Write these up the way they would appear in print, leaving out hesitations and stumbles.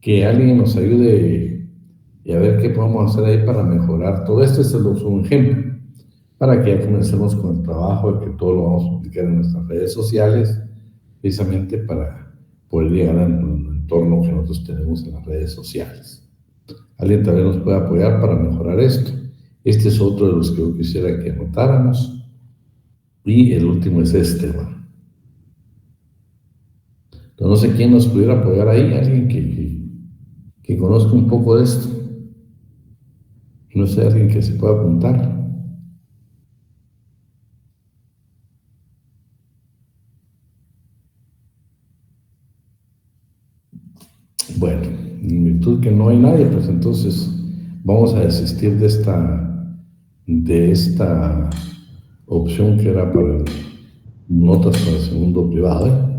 que alguien nos ayude y a ver qué podemos hacer ahí para mejorar todo esto. Este es un ejemplo, para que ya comencemos con el trabajo de que todo lo vamos a publicar en nuestras redes sociales, precisamente para poder llegar al entorno que nosotros tenemos en las redes sociales. Alguien también nos puede apoyar para mejorar esto. Este es otro de los que yo quisiera que anotáramos. Y el último es este, bueno. No sé quién nos pudiera apoyar ahí, alguien que conozca un poco de esto. No sé, alguien que se pueda apuntar. Bueno, en virtud que no hay nadie, pues entonces vamos a desistir de esta opción que era para notas para el segundo privado.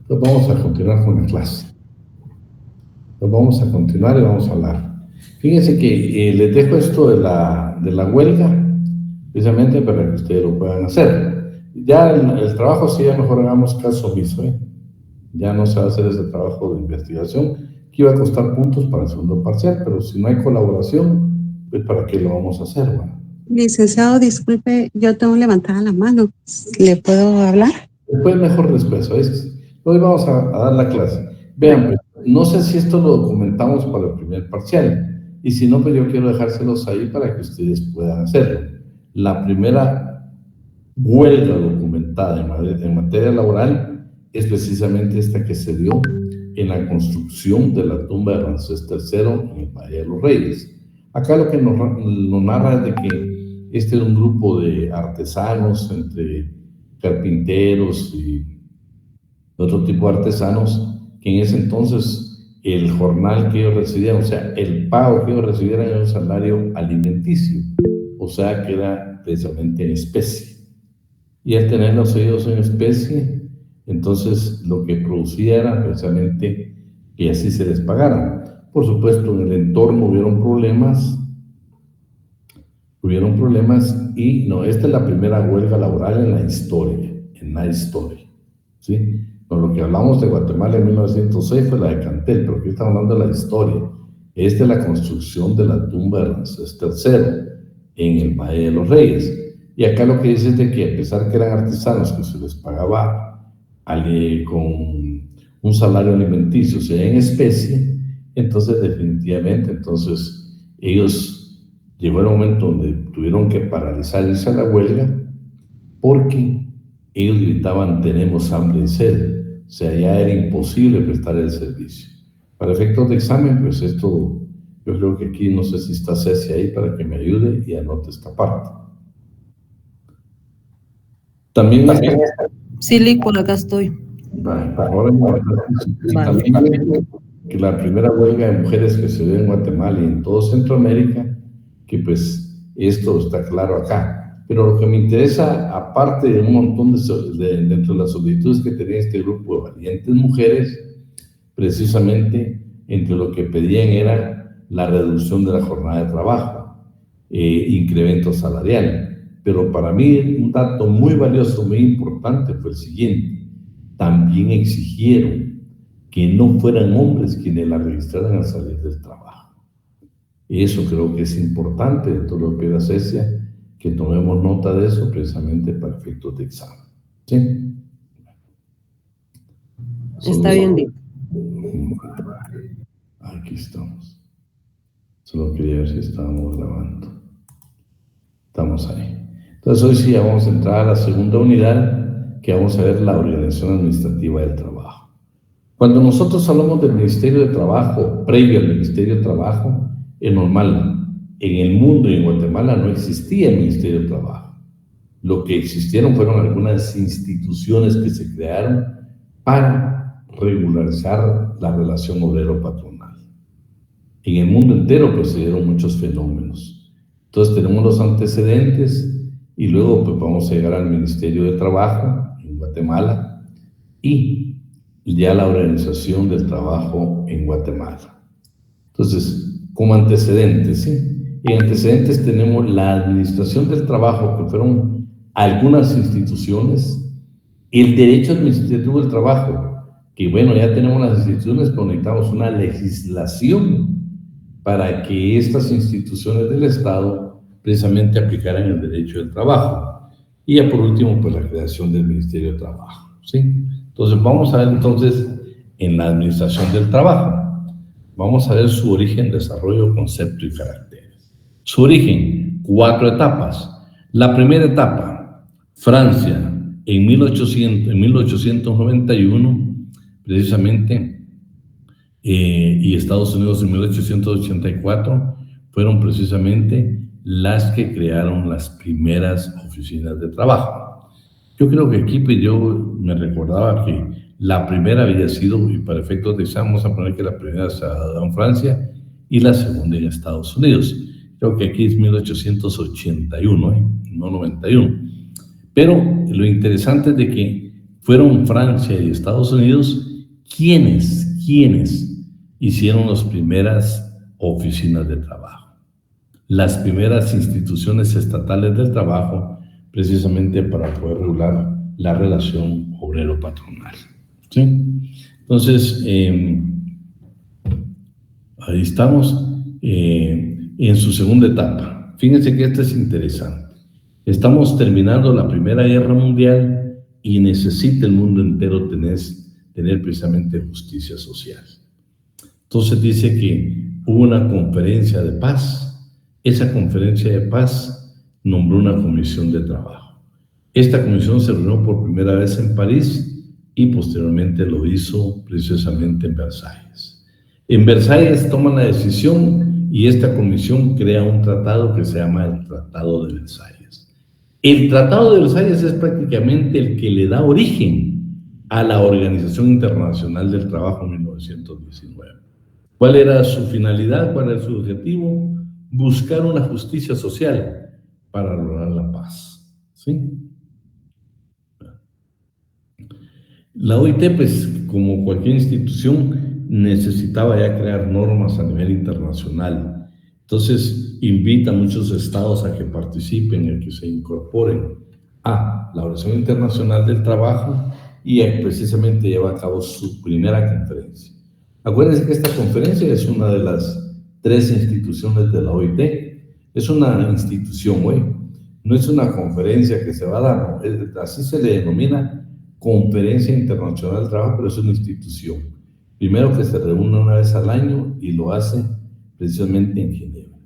Entonces vamos a continuar con la clase. Entonces vamos a continuar y vamos a hablar. Fíjense que les dejo esto de la huelga, precisamente para que ustedes lo puedan hacer. Ya el trabajo sí, ya mejor hagamos caso omiso, ya no se va a hacer ese trabajo de investigación, que iba a costar puntos para el segundo parcial, pero si no hay colaboración, pues ¿para qué lo vamos a hacer? Bueno. Licenciado, disculpe, yo tengo levantada la mano. ¿Le puedo hablar? Después mejor después, ¿sabes? Hoy vamos a dar la clase. Vean, pues, no sé si esto lo documentamos para el primer parcial, y si no, pues yo quiero dejárselos ahí para que ustedes puedan hacerlo. La primera huelga documentada en materia laboral es precisamente esta que se dio en la construcción de la tumba de Ramsés III en el Valle de los Reyes. Acá lo que nos narra es de que este es un grupo de artesanos, entre carpinteros y otro tipo de artesanos, que en ese entonces el jornal que ellos recibían, o sea, el pago que ellos recibían era un salario alimenticio, o sea, que era precisamente en especie. Y al tener los ellos en especie, entonces lo que producía era precisamente que así se les pagara. Por supuesto, en el entorno hubieron problemas y no, esta es la primera huelga laboral en la historia, ¿sí? No, lo que hablamos de Guatemala en 1906 fue la de Cantel, pero aquí estamos hablando de la historia. Esta es la construcción de la tumba de Ramsés III en el Valle de los Reyes. Y acá lo que dice es de que a pesar que eran artesanos que se les pagaba con un salario alimenticio, o sea, en especie, entonces definitivamente, ellos llegó el momento donde tuvieron que paralizar irse a la huelga porque ellos gritaban: tenemos hambre y sed. O sea, ya era imposible prestar el servicio. Para efectos de examen, pues esto, yo creo que aquí no sé si está Ceci ahí para que me ayude y anote esta parte. También sí, Licor, acá estoy. Vale, ahora también que la primera huelga de mujeres que se dio en Guatemala y en todo Centroamérica, que pues esto está claro acá. Pero lo que me interesa, aparte de un montón dentro de las solicitudes que tenía este grupo de valientes mujeres, precisamente entre lo que pedían era la reducción de la jornada de trabajo, incremento salarial. Pero para mí un dato muy valioso, muy importante fue el siguiente: también exigieron que no fueran hombres quienes la registraran al salir del trabajo. Eso creo que es importante de todo lo que da Cecia, que tomemos nota de eso precisamente para efectos de examen. ¿Sí? Está bien, Dick. Aquí estamos. Solo quería ver si estábamos grabando. Estamos ahí. Entonces hoy sí ya vamos a entrar a la segunda unidad, que vamos a ver la organización administrativa del trabajo. Cuando nosotros hablamos del Ministerio de Trabajo, previo al Ministerio de Trabajo, es normal. En el mundo y en Guatemala no existía el Ministerio de Trabajo. Lo que existieron fueron algunas instituciones que se crearon para regularizar la relación obrero-patronal. En el mundo entero pues se dieron muchos fenómenos. Entonces tenemos los antecedentes y luego pues vamos a llegar al Ministerio de Trabajo en Guatemala y ya la organización del trabajo en Guatemala. Entonces, como antecedentes, ¿sí? En antecedentes tenemos la administración del trabajo, que fueron algunas instituciones, el derecho administrativo del trabajo, que bueno, ya tenemos las instituciones, pero necesitamos una legislación para que estas instituciones del Estado precisamente aplicaran el derecho del trabajo. Y ya por último, pues la creación del Ministerio de Trabajo, ¿sí? Entonces vamos a ver entonces en la administración del trabajo. Vamos a ver su origen, desarrollo, concepto y caracteres. Su origen, 4 etapas. La primera etapa, Francia, en 1891, precisamente, y Estados Unidos en 1884, fueron precisamente las que crearon las primeras oficinas de trabajo. Yo creo que aquí pues, yo me recordaba que la primera había sido, y para efectos de examen vamos a poner que la primera se ha dado en Francia y la segunda en Estados Unidos. Creo que aquí es 1881, no 91. Pero lo interesante es de que fueron Francia y Estados Unidos quienes hicieron las primeras oficinas de trabajo, las primeras instituciones estatales del trabajo, precisamente para poder regular la relación obrero-patronal. ¿Sí? Entonces, ahí estamos en su segunda etapa. Fíjense que esto es interesante. Estamos terminando la Primera Guerra Mundial y necesita el mundo entero tener precisamente justicia social. Entonces dice que hubo una conferencia de paz. Esa conferencia de paz nombró una comisión de trabajo. Esta comisión se reunió por primera vez en París y posteriormente lo hizo precisamente en Versalles. En Versalles toman la decisión y esta comisión crea un tratado que se llama el Tratado de Versalles. El Tratado de Versalles es prácticamente el que le da origen a la Organización Internacional del Trabajo en 1919. ¿Cuál era su finalidad? ¿Cuál era su objetivo? Buscar una justicia social para lograr la paz. ¿Sí? La OIT, pues, como cualquier institución, necesitaba ya crear normas a nivel internacional. Entonces, invita a muchos estados a que participen, a que se incorporen a la Organización Internacional del Trabajo y precisamente lleva a cabo su primera conferencia. Acuérdense que esta conferencia es una de las 3 instituciones de la OIT. Es una institución, no es una conferencia que se va a dar, no. Así se le denomina Conferencia Internacional del Trabajo, pero es una institución. Primero que se reúne una vez al año y lo hace precisamente en Ginebra.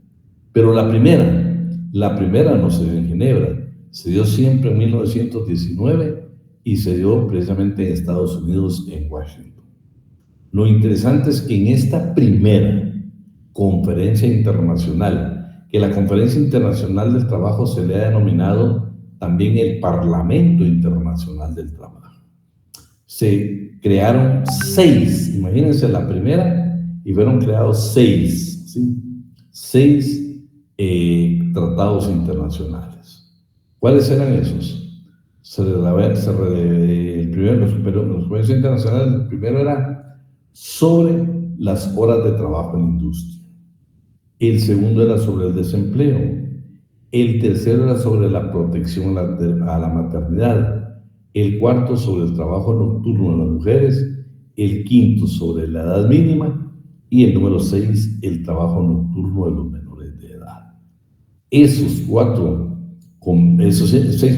Pero la primera no se dio en Ginebra, se dio siempre en 1919 y se dio precisamente en Estados Unidos, en Washington. Lo interesante es que en esta primera conferencia internacional, que la Conferencia Internacional del Trabajo se le ha denominado también el Parlamento Internacional del Trabajo. Se crearon 6, imagínense la primera, y fueron creados 6, ¿sí? 6 tratados internacionales. ¿Cuáles eran esos? Los convenios internacionales, el primero era sobre las horas de trabajo en la industria. El segundo era sobre el desempleo. El tercero era sobre la protección a la maternidad. El cuarto sobre el trabajo nocturno de las mujeres. El quinto sobre la edad mínima. Y el número 6, el trabajo nocturno de los menores de edad. Esos 6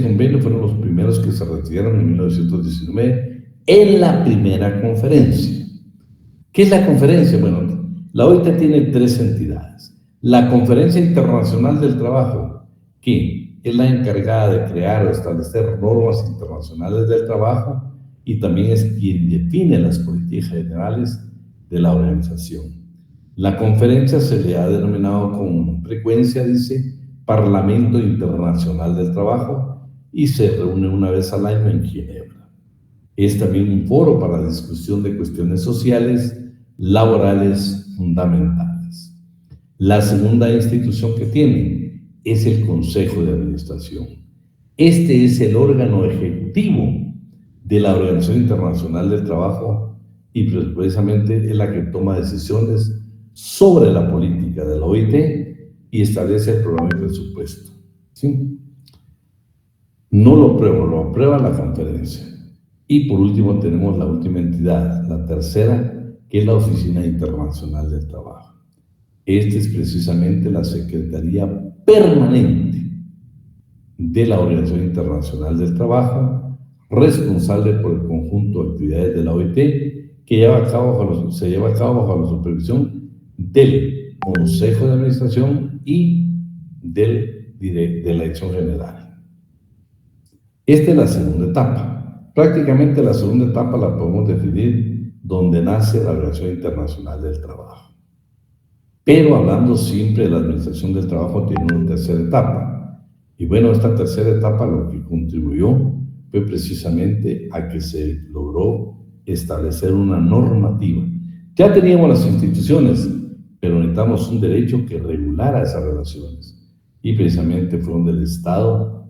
convenios fueron los primeros que se retiraron en 1919 en la primera conferencia. ¿Qué es la conferencia? Bueno, la OIT tiene 3 entidades. La Conferencia Internacional del Trabajo, que es la encargada de crear o establecer normas internacionales del trabajo y también es quien define las políticas generales de la organización. La conferencia se le ha denominado con frecuencia, dice, Parlamento Internacional del Trabajo y se reúne una vez al año en Ginebra. Es también un foro para la discusión de cuestiones sociales, laborales, fundamentales. La segunda institución que tiene es el Consejo de Administración. Este es el órgano ejecutivo de la Organización Internacional del Trabajo y precisamente es la que toma decisiones sobre la política de la OIT y establece el programa de presupuesto. ¿Sí? No lo aprueba, lo aprueba la conferencia. Y por último tenemos la última entidad, la tercera, que es la Oficina Internacional del Trabajo. Esta es precisamente la Secretaría Permanente de la Organización Internacional del Trabajo, responsable por el conjunto de actividades de la OIT, que se lleva a cabo bajo la supervisión del Consejo de Administración y de la Dirección General. Esta es la segunda etapa. Prácticamente la segunda etapa la podemos definir donde nace la Organización Internacional del Trabajo. Pero hablando siempre de la Administración del Trabajo, tiene una tercera etapa. Y bueno, esta tercera etapa lo que contribuyó fue precisamente a que se logró establecer una normativa. Ya teníamos las instituciones, pero necesitamos un derecho que regulara esas relaciones. Y precisamente fue donde el Estado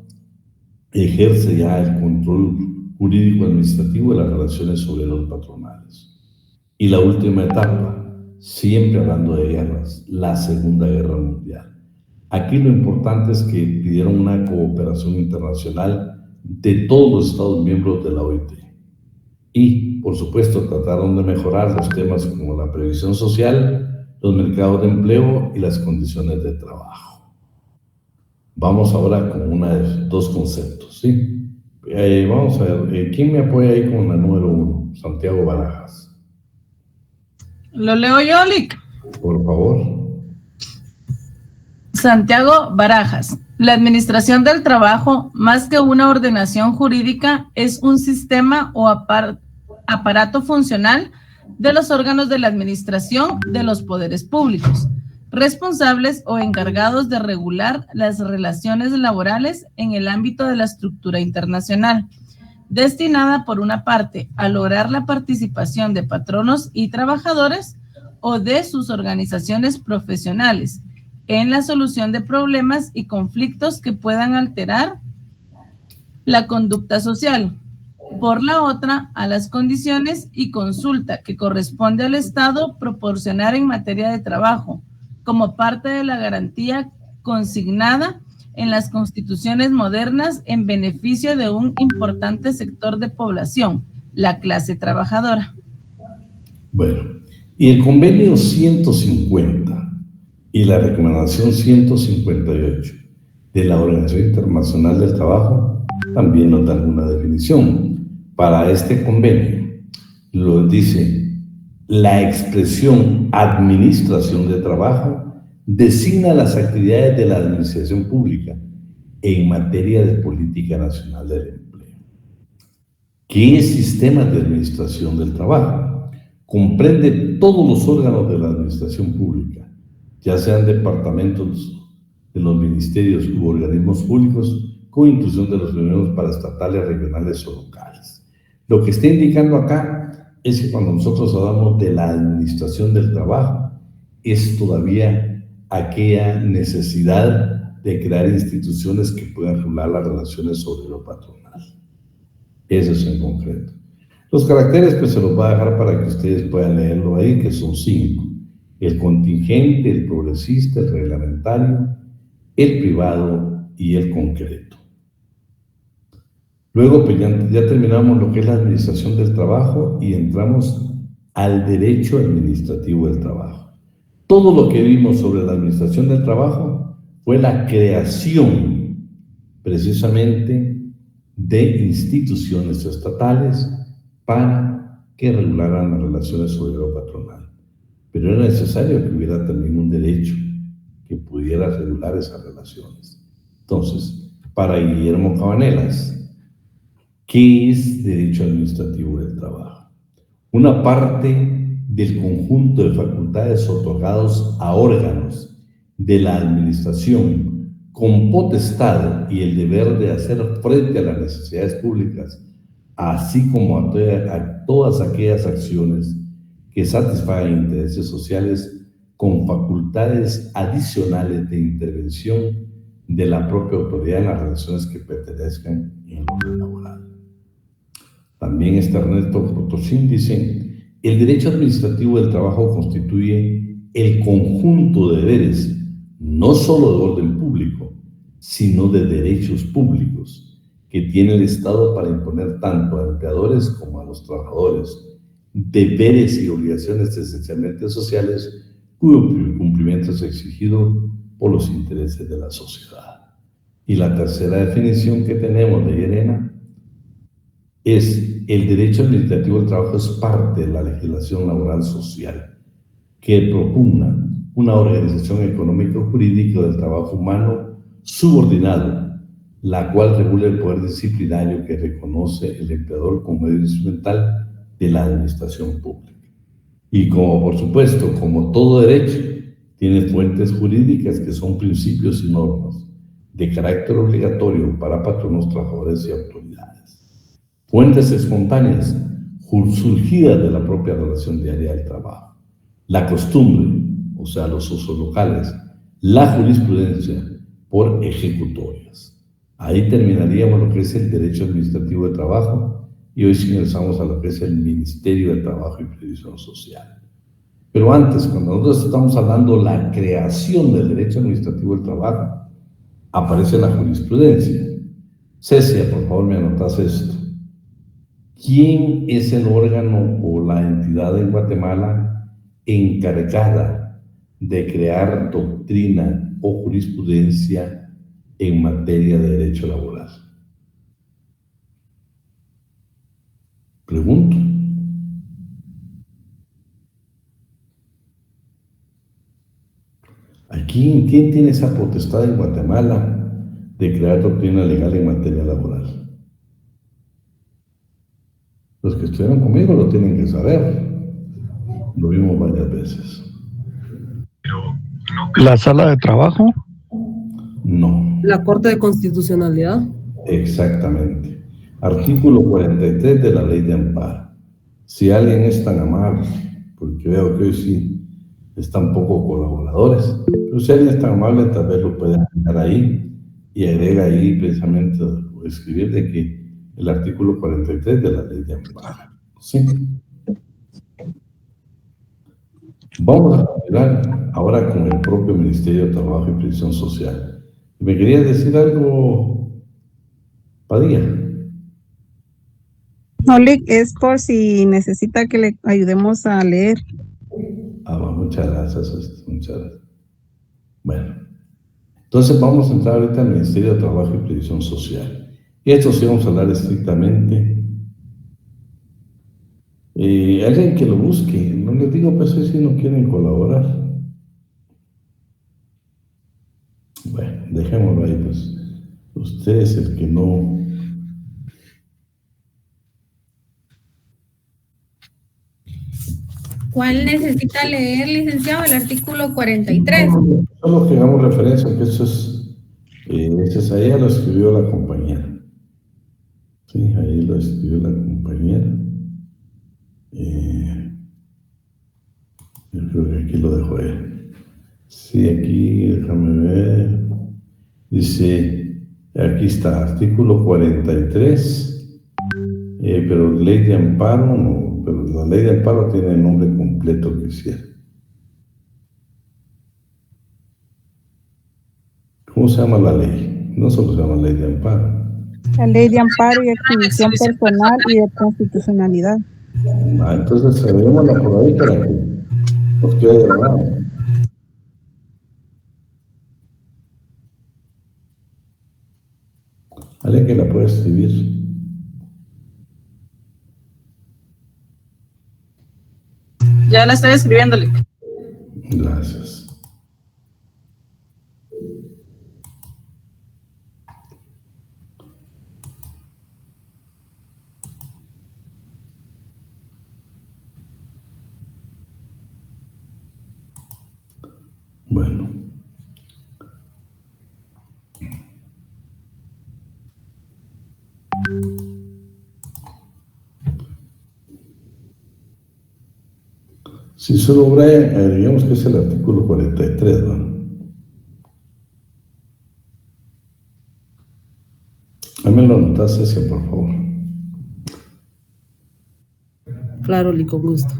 ejerce ya el control jurídico administrativo de las relaciones obrero-patronales. Y la última etapa, siempre hablando de guerras, la Segunda Guerra Mundial. Aquí lo importante es que pidieron una cooperación internacional de todos los Estados miembros de la OIT. Y, por supuesto, trataron de mejorar los temas como la previsión social, los mercados de empleo y las condiciones de trabajo. Vamos ahora con dos conceptos, ¿sí? Vamos a ver, ¿quién me apoya ahí con la número 1? Santiago Barajas. Lo leo yo, Lic. Por favor. Santiago Barajas. La administración del trabajo, más que una ordenación jurídica, es un sistema o aparato funcional de los órganos de la administración de los poderes públicos, responsables o encargados de regular las relaciones laborales en el ámbito de la estructura internacional, destinada por una parte a lograr la participación de patronos y trabajadores o de sus organizaciones profesionales en la solución de problemas y conflictos que puedan alterar la conducta social. Por la otra, a las condiciones y consulta que corresponde al Estado proporcionar en materia de trabajo, como parte de la garantía consignada en las constituciones modernas en beneficio de un importante sector de población, la clase trabajadora. Bueno, y el convenio 150 y la recomendación 158 de la Organización Internacional del Trabajo también nos dan una definición. Para este convenio lo dice: la expresión administración de trabajo designa las actividades de la administración pública en materia de política nacional del empleo. ¿Qué es sistema de administración del trabajo? Comprende todos los órganos de la administración pública, ya sean departamentos de los ministerios u organismos públicos, con inclusión de los organismos paraestatales, regionales o locales. Lo que está indicando acá es que cuando nosotros hablamos de la administración del trabajo, es todavía aquella necesidad de crear instituciones que puedan regular las relaciones obrero-patronal. Eso es en concreto. Los caracteres pues se los voy a dejar para que ustedes puedan leerlo ahí, que son 5. El contingente, el progresista, el reglamentario, el privado y el concreto. Luego pues ya terminamos lo que es la administración del trabajo y entramos al derecho administrativo del trabajo. Todo lo que vimos sobre la administración del trabajo fue la creación precisamente de instituciones estatales para que regularan las relaciones obrero-patronal. Pero era necesario que hubiera también un derecho que pudiera regular esas relaciones. Entonces, para Guillermo Cabanelas, ¿qué es derecho administrativo del trabajo? Una parte del conjunto de facultades otorgados a órganos de la administración con potestad y el deber de hacer frente a las necesidades públicas, así como a todas aquellas acciones que satisfagan intereses sociales con facultades adicionales de intervención de la propia autoridad en las relaciones que pertenezcan en el orden laboral. También Ernesto Potosín dice: el derecho administrativo del trabajo constituye el conjunto de deberes, no solo de orden público, sino de derechos públicos, que tiene el Estado para imponer tanto a empleadores como a los trabajadores deberes y obligaciones esencialmente sociales cuyo cumplimiento es exigido por los intereses de la sociedad. Y la tercera definición que tenemos de IRENA es: el derecho administrativo del trabajo es parte de la legislación laboral social que propugna una organización económico-jurídica del trabajo humano subordinado, la cual regula el poder disciplinario que reconoce el empleador como medio instrumental de la administración pública. Y como, por supuesto, como todo derecho, tiene fuentes jurídicas que son principios y normas de carácter obligatorio para patronos, trabajadores y autoridades. Fuentes espontáneas surgidas de la propia relación diaria del trabajo. La costumbre, o sea, los usos locales. La jurisprudencia por ejecutorias. Ahí terminaríamos lo que es el derecho administrativo de trabajo y hoy sí ingresamos a lo que es el Ministerio de Trabajo y Previsión Social. Pero antes, cuando nosotros estamos hablando de la creación del derecho administrativo del trabajo, aparece la jurisprudencia. Cecia, por favor, me anotas esto. ¿Quién es el órgano o la entidad en Guatemala encargada de crear doctrina o jurisprudencia en materia de derecho laboral? Pregunto. ¿Quién tiene esa potestad en Guatemala de crear doctrina legal en materia laboral? Los que estuvieron conmigo lo tienen que saber. Lo vimos varias veces. ¿La sala de trabajo? No. La Corte de Constitucionalidad. Exactamente. Artículo 43 de la Ley de Amparo. Si alguien es tan amable, porque veo que hoy sí están poco colaboradores, pero si alguien es tan amable, tal vez lo pueden dejar ahí y agrega ahí precisamente o escribir de que el artículo 43 de la Ley de Amparo. ¿Sí? Vamos a continuar ahora con el propio Ministerio de Trabajo y Previsión Social. ¿Me querías decir algo, Padilla? No, es por si necesita que le ayudemos a leer. Muchas gracias, muchas gracias. Bueno, entonces vamos a entrar ahorita al Ministerio de Trabajo y Previsión Social. Y esto sí vamos a hablar estrictamente. Alguien que lo busque, no les digo, pues si no quieren colaborar. Bueno, dejémoslo ahí, pues. Usted es el que no. ¿Cuál necesita leer, licenciado? El artículo 43. Solo que hagamos referencia, que eso es ahí lo escribió la compañera. Sí, ahí lo escribió la compañera. Yo creo que aquí lo dejo él. Sí, aquí, déjame ver. Dice, aquí está, artículo 43, pero ley de amparo no, pero la ley de amparo tiene el nombre completo que hiciera. ¿Cómo se llama la ley? No solo se llama ley de amparo. La ley de amparo y exhibición personal y de constitucionalidad. Entonces agreguémosla por ahí para que nos quede grabado. ¿Alguien que la pueda escribir? Ya la estoy escribiéndole. Gracias. Bueno. Si solo Brian, digamos que es el artículo 43, ¿no? A mí lo anotas, Cecia, por favor. Claro, Lee, con gusto.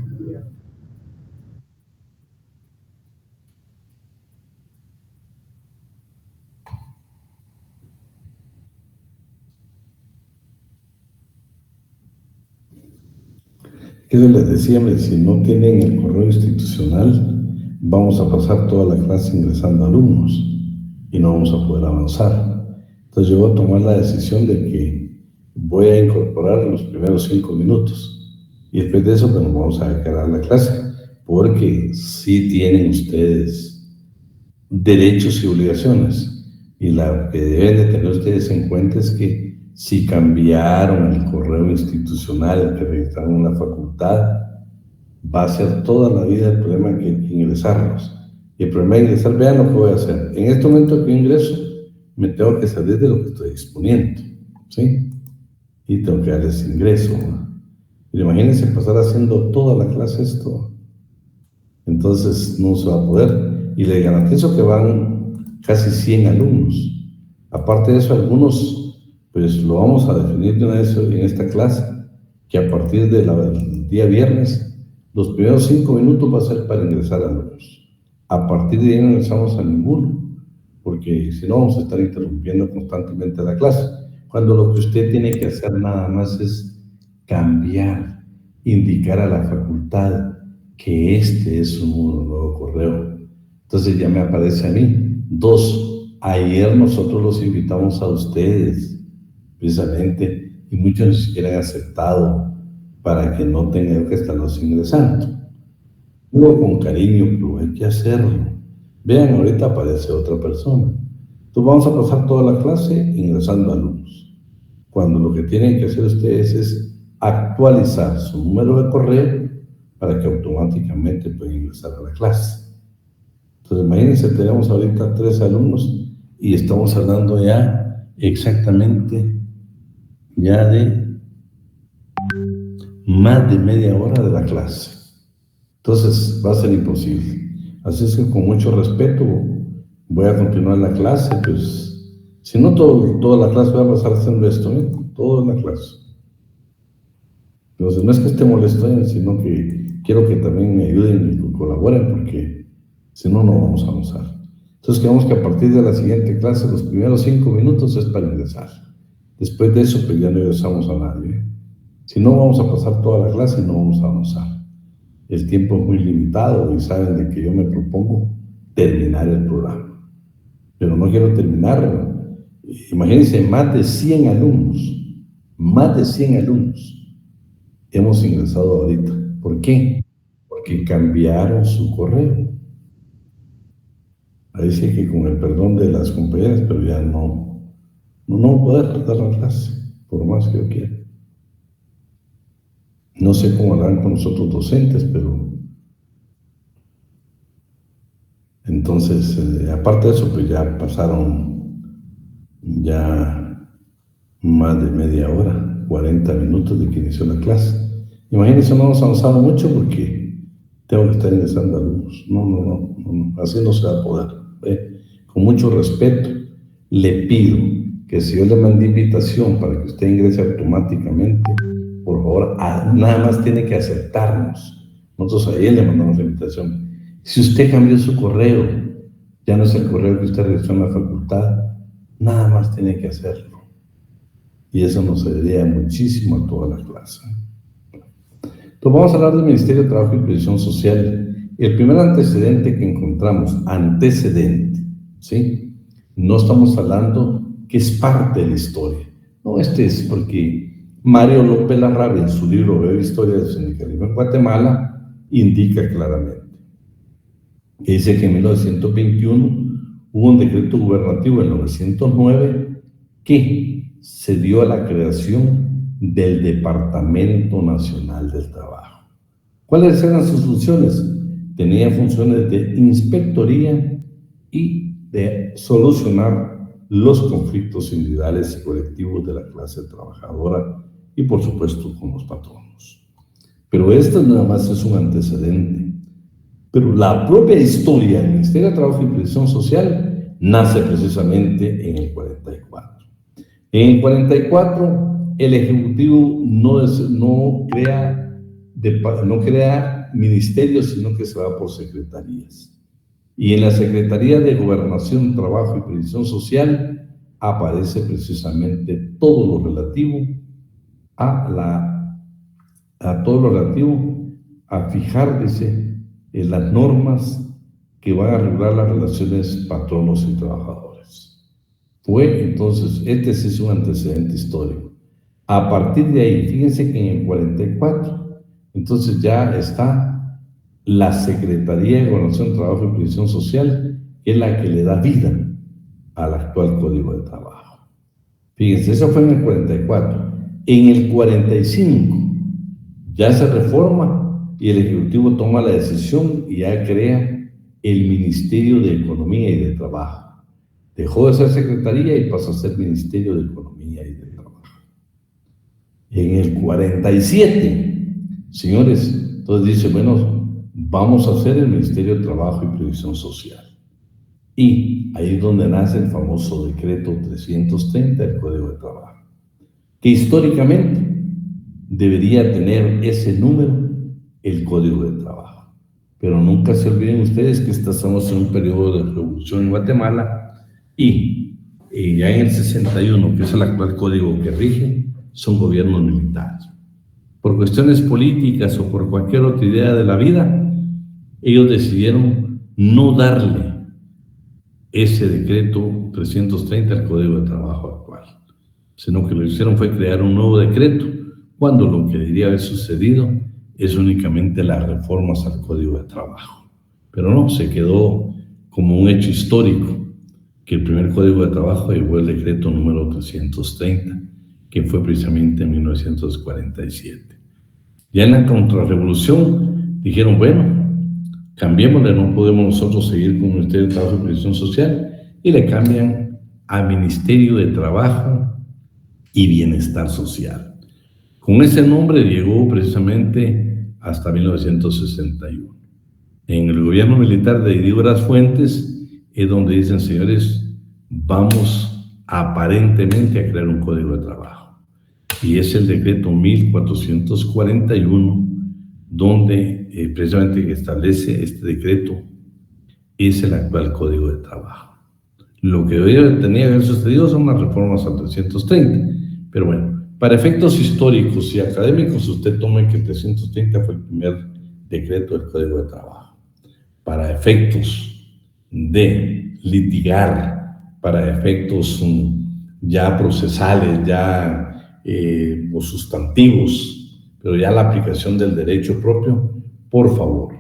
Que yo les decía, si no tienen el correo institucional, vamos a pasar toda la clase ingresando alumnos y no vamos a poder avanzar. Entonces yo voy a tomar la decisión de que voy a incorporar los primeros 5 minutos y después de eso pues nos vamos a dedicar a la clase, porque sí tienen ustedes derechos y obligaciones, y la que deben de tener ustedes en cuenta es que si cambiaron el correo institucional, el que registraron en la facultad, va a ser toda la vida el problema que hay que ingresarlos. Y el problema de ingresar, vean lo que voy a hacer. En este momento que yo ingreso, me tengo que salir de lo que estoy exponiendo, ¿sí? Y tengo que darles ingreso, ¿no? Y imagínense pasar haciendo toda la clase esto. Entonces no se va a poder. Y les garantizo que van casi 100 alumnos. Aparte de eso, algunos pues lo vamos a definir de una vez en esta clase, que a partir del día viernes, los primeros 5 minutos va a ser para ingresar alumnos. A partir de ahí no ingresamos a ninguno, porque si no vamos a estar interrumpiendo constantemente la clase, cuando lo que usted tiene que hacer nada más es cambiar, indicar a la facultad que este es un nuevo correo. Entonces ya me aparece a mí. 2, ayer nosotros los invitamos a ustedes, precisamente, y muchos ni siquiera han aceptado para que no tengan que estarlos ingresando. Hubo con cariño, pero hay que hacerlo. Vean, ahorita aparece otra persona. Entonces vamos a pasar toda la clase ingresando alumnos, cuando lo que tienen que hacer ustedes es actualizar su número de correo para que automáticamente puedan ingresar a la clase. Entonces imagínense, tenemos ahorita 3 alumnos y estamos hablando ya exactamente ya de más de media hora de la clase. Entonces va a ser imposible. Así es que con mucho respeto voy a continuar la clase, pues si no toda la clase va a pasar haciendo esto, ¿eh? Toda la clase. Entonces no es que esté molesto, sino que quiero que también me ayuden y colaboren, porque si no, no vamos a avanzar. Entonces quedamos que a partir de la siguiente clase los primeros 5 minutos es para ingresar. Después de eso, pues ya no ingresamos a nadie. Si no, vamos a pasar toda la clase y no vamos a avanzar. El tiempo es muy limitado y saben de que yo me propongo terminar el programa. Pero no quiero terminarlo. Imagínense, más de 100 alumnos hemos ingresado ahorita. ¿Por qué? Porque cambiaron su correo. Ahí sí que con el perdón de las compañeras, pero ya no voy a poder dar la clase, por más que yo quiera. No sé cómo harán con nosotros docentes, pero entonces, aparte de eso, pues ya pasaron ya más de media hora, 40 minutos de que inició la clase. Imagínense, no hemos avanzado mucho porque tengo que estar ingresando alumnos. No, así no se va a poder. Con mucho respeto, le pido que si yo le mandé invitación para que usted ingrese automáticamente, por favor, nada más tiene que aceptarnos. Nosotros a él le mandamos la invitación. Si usted cambió su correo, ya no es el correo que usted registró en la facultad, nada más tiene que hacerlo. Y eso nos ayudaría muchísimo a toda la clase. Entonces vamos a hablar del Ministerio de Trabajo y Previsión Social. El primer antecedente que encontramos, ¿sí? No estamos hablando que es parte de la historia. No, este es porque Mario López Larrabe, en su libro Breve Historia del Sindicalismo en Guatemala, indica claramente que dice que en 1921 hubo un decreto gubernativo en 909 que se dio a la creación del Departamento Nacional del Trabajo. ¿Cuáles eran sus funciones? Tenía funciones de inspectoría y de solucionar los conflictos individuales y colectivos de la clase trabajadora y, por supuesto, con los patronos. Pero esto nada más es un antecedente. Pero la propia historia del Ministerio de Trabajo y Previsión Social nace precisamente en el 44. En el 44, el Ejecutivo no crea ministerios, sino que se va por secretarías. Y en la Secretaría de Gobernación, Trabajo y Previsión Social aparece precisamente todo lo relativo a a todo lo relativo a fijar, dice, en las normas que van a regular las relaciones patronos y trabajadores. Fue entonces, este sí es un antecedente histórico. A partir de ahí, fíjense que en el 44, entonces ya está la Secretaría de Gobernación, Trabajo y Previsión Social, que es la que le da vida al actual Código de Trabajo. Fíjense, eso fue en el 44. En el 45 ya se reforma y el Ejecutivo toma la decisión y ya crea el Ministerio de Economía y de Trabajo. Dejó de ser Secretaría y pasó a ser Ministerio de Economía y de Trabajo. En el 47, señores, entonces dice, bueno, vamos a hacer el Ministerio de Trabajo y Previsión Social. Y ahí es donde nace el famoso decreto 330 del Código de Trabajo, que históricamente debería tener ese número el Código de Trabajo. Pero nunca se olviden ustedes que estamos en un periodo de revolución en Guatemala y ya en el 61, que es el actual código que rige, son gobiernos militares. Por cuestiones políticas o por cualquier otra idea de la vida, ellos decidieron no darle ese decreto 330 al Código de Trabajo actual, sino que lo que hicieron fue crear un nuevo decreto, cuando lo que debería haber sucedido es únicamente las reformas al Código de Trabajo. Pero no, se quedó como un hecho histórico que el primer Código de Trabajo llevó el decreto número 330, que fue precisamente en 1947. Ya en la contrarrevolución dijeron, bueno, cambiémosle, no podemos nosotros seguir con el Ministerio de Trabajo y Previsión Social, y le cambian a Ministerio de Trabajo y Bienestar Social. Con ese nombre llegó precisamente hasta 1961. En el gobierno militar de Dígoras Fuentes es donde dicen, señores, vamos aparentemente a crear un Código de Trabajo. Y es el decreto 1441, donde precisamente que establece este decreto, es el actual Código de Trabajo. Lo que tenía que haber sucedido son las reformas al 330, pero bueno, para efectos históricos y académicos, usted tome que el 330 fue el primer decreto del Código de Trabajo. Para efectos de litigar, para efectos ya procesales, ya o sustantivos, pero ya la aplicación del derecho propio, por favor,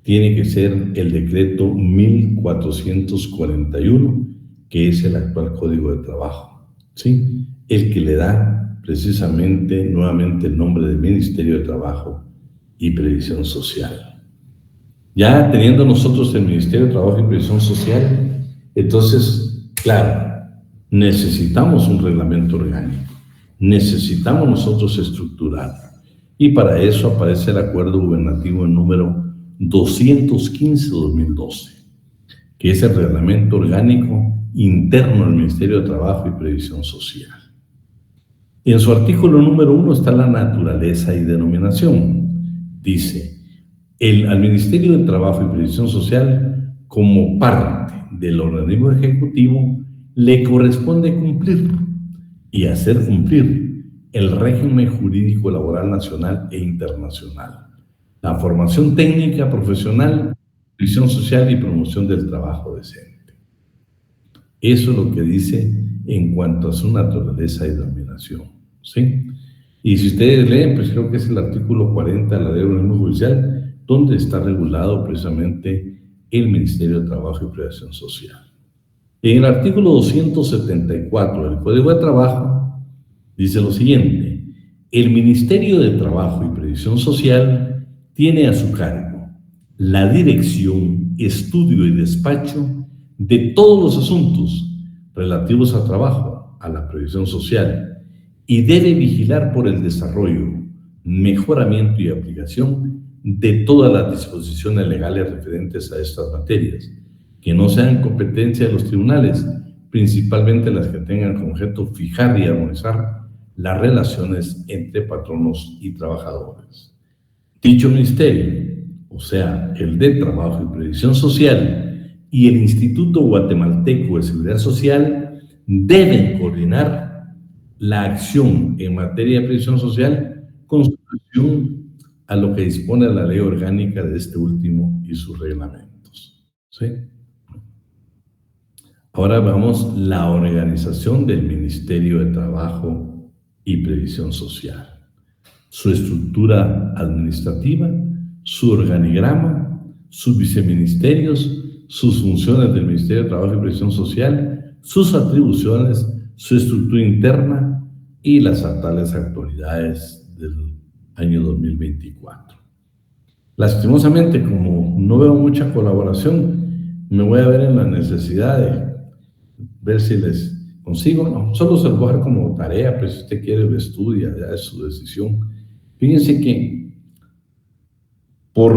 tiene que ser el decreto 1441, que es el actual Código de Trabajo, ¿sí? El que le da precisamente nuevamente el nombre del Ministerio de Trabajo y Previsión Social. Ya teniendo nosotros el Ministerio de Trabajo y Previsión Social, entonces, claro, necesitamos un reglamento orgánico, necesitamos nosotros estructurar, y para eso aparece el Acuerdo Gubernativo número 215-2012, que es el reglamento orgánico interno del Ministerio de Trabajo y Previsión Social. En su artículo número 1 está la naturaleza y denominación. Dice, al Ministerio de Trabajo y Previsión Social, como parte del organismo ejecutivo, le corresponde cumplir y hacer cumplir el régimen jurídico laboral nacional e internacional, la formación técnica profesional, previsión social y promoción del trabajo decente. Eso es lo que dice en cuanto a su naturaleza y denominación, ¿sí? Y si ustedes leen, pues creo que es el artículo 40 de la Ley de Organismo Judicial, donde está regulado precisamente el Ministerio de Trabajo y Previsión Social. En el artículo 274 del Código de Trabajo dice lo siguiente: el Ministerio de Trabajo y Previsión Social tiene a su cargo la dirección, estudio y despacho de todos los asuntos relativos al trabajo, a la previsión social, y debe vigilar por el desarrollo, mejoramiento y aplicación de todas las disposiciones legales referentes a estas materias, que no sean competencia de los tribunales, principalmente las que tengan como objeto fijar y armonizar las relaciones entre patronos y trabajadores. Dicho ministerio, o sea, el de Trabajo y Previsión Social y el Instituto Guatemalteco de Seguridad Social, deben coordinar la acción en materia de previsión social con sujeción a lo que dispone la ley orgánica de este último y sus reglamentos. ¿Sí? Ahora veamos la organización del Ministerio de Trabajo y Previsión Social, su estructura administrativa, su organigrama, sus viceministerios, sus funciones del Ministerio de Trabajo y Previsión Social, sus atribuciones, su estructura interna y las actuales autoridades del año 2024. Lastimosamente, como no veo mucha colaboración, me voy a ver en la necesidad de ver si les consigo. No, solo se lo voy a dar como tarea, pero si usted quiere lo estudia, ya es su decisión. Fíjense que por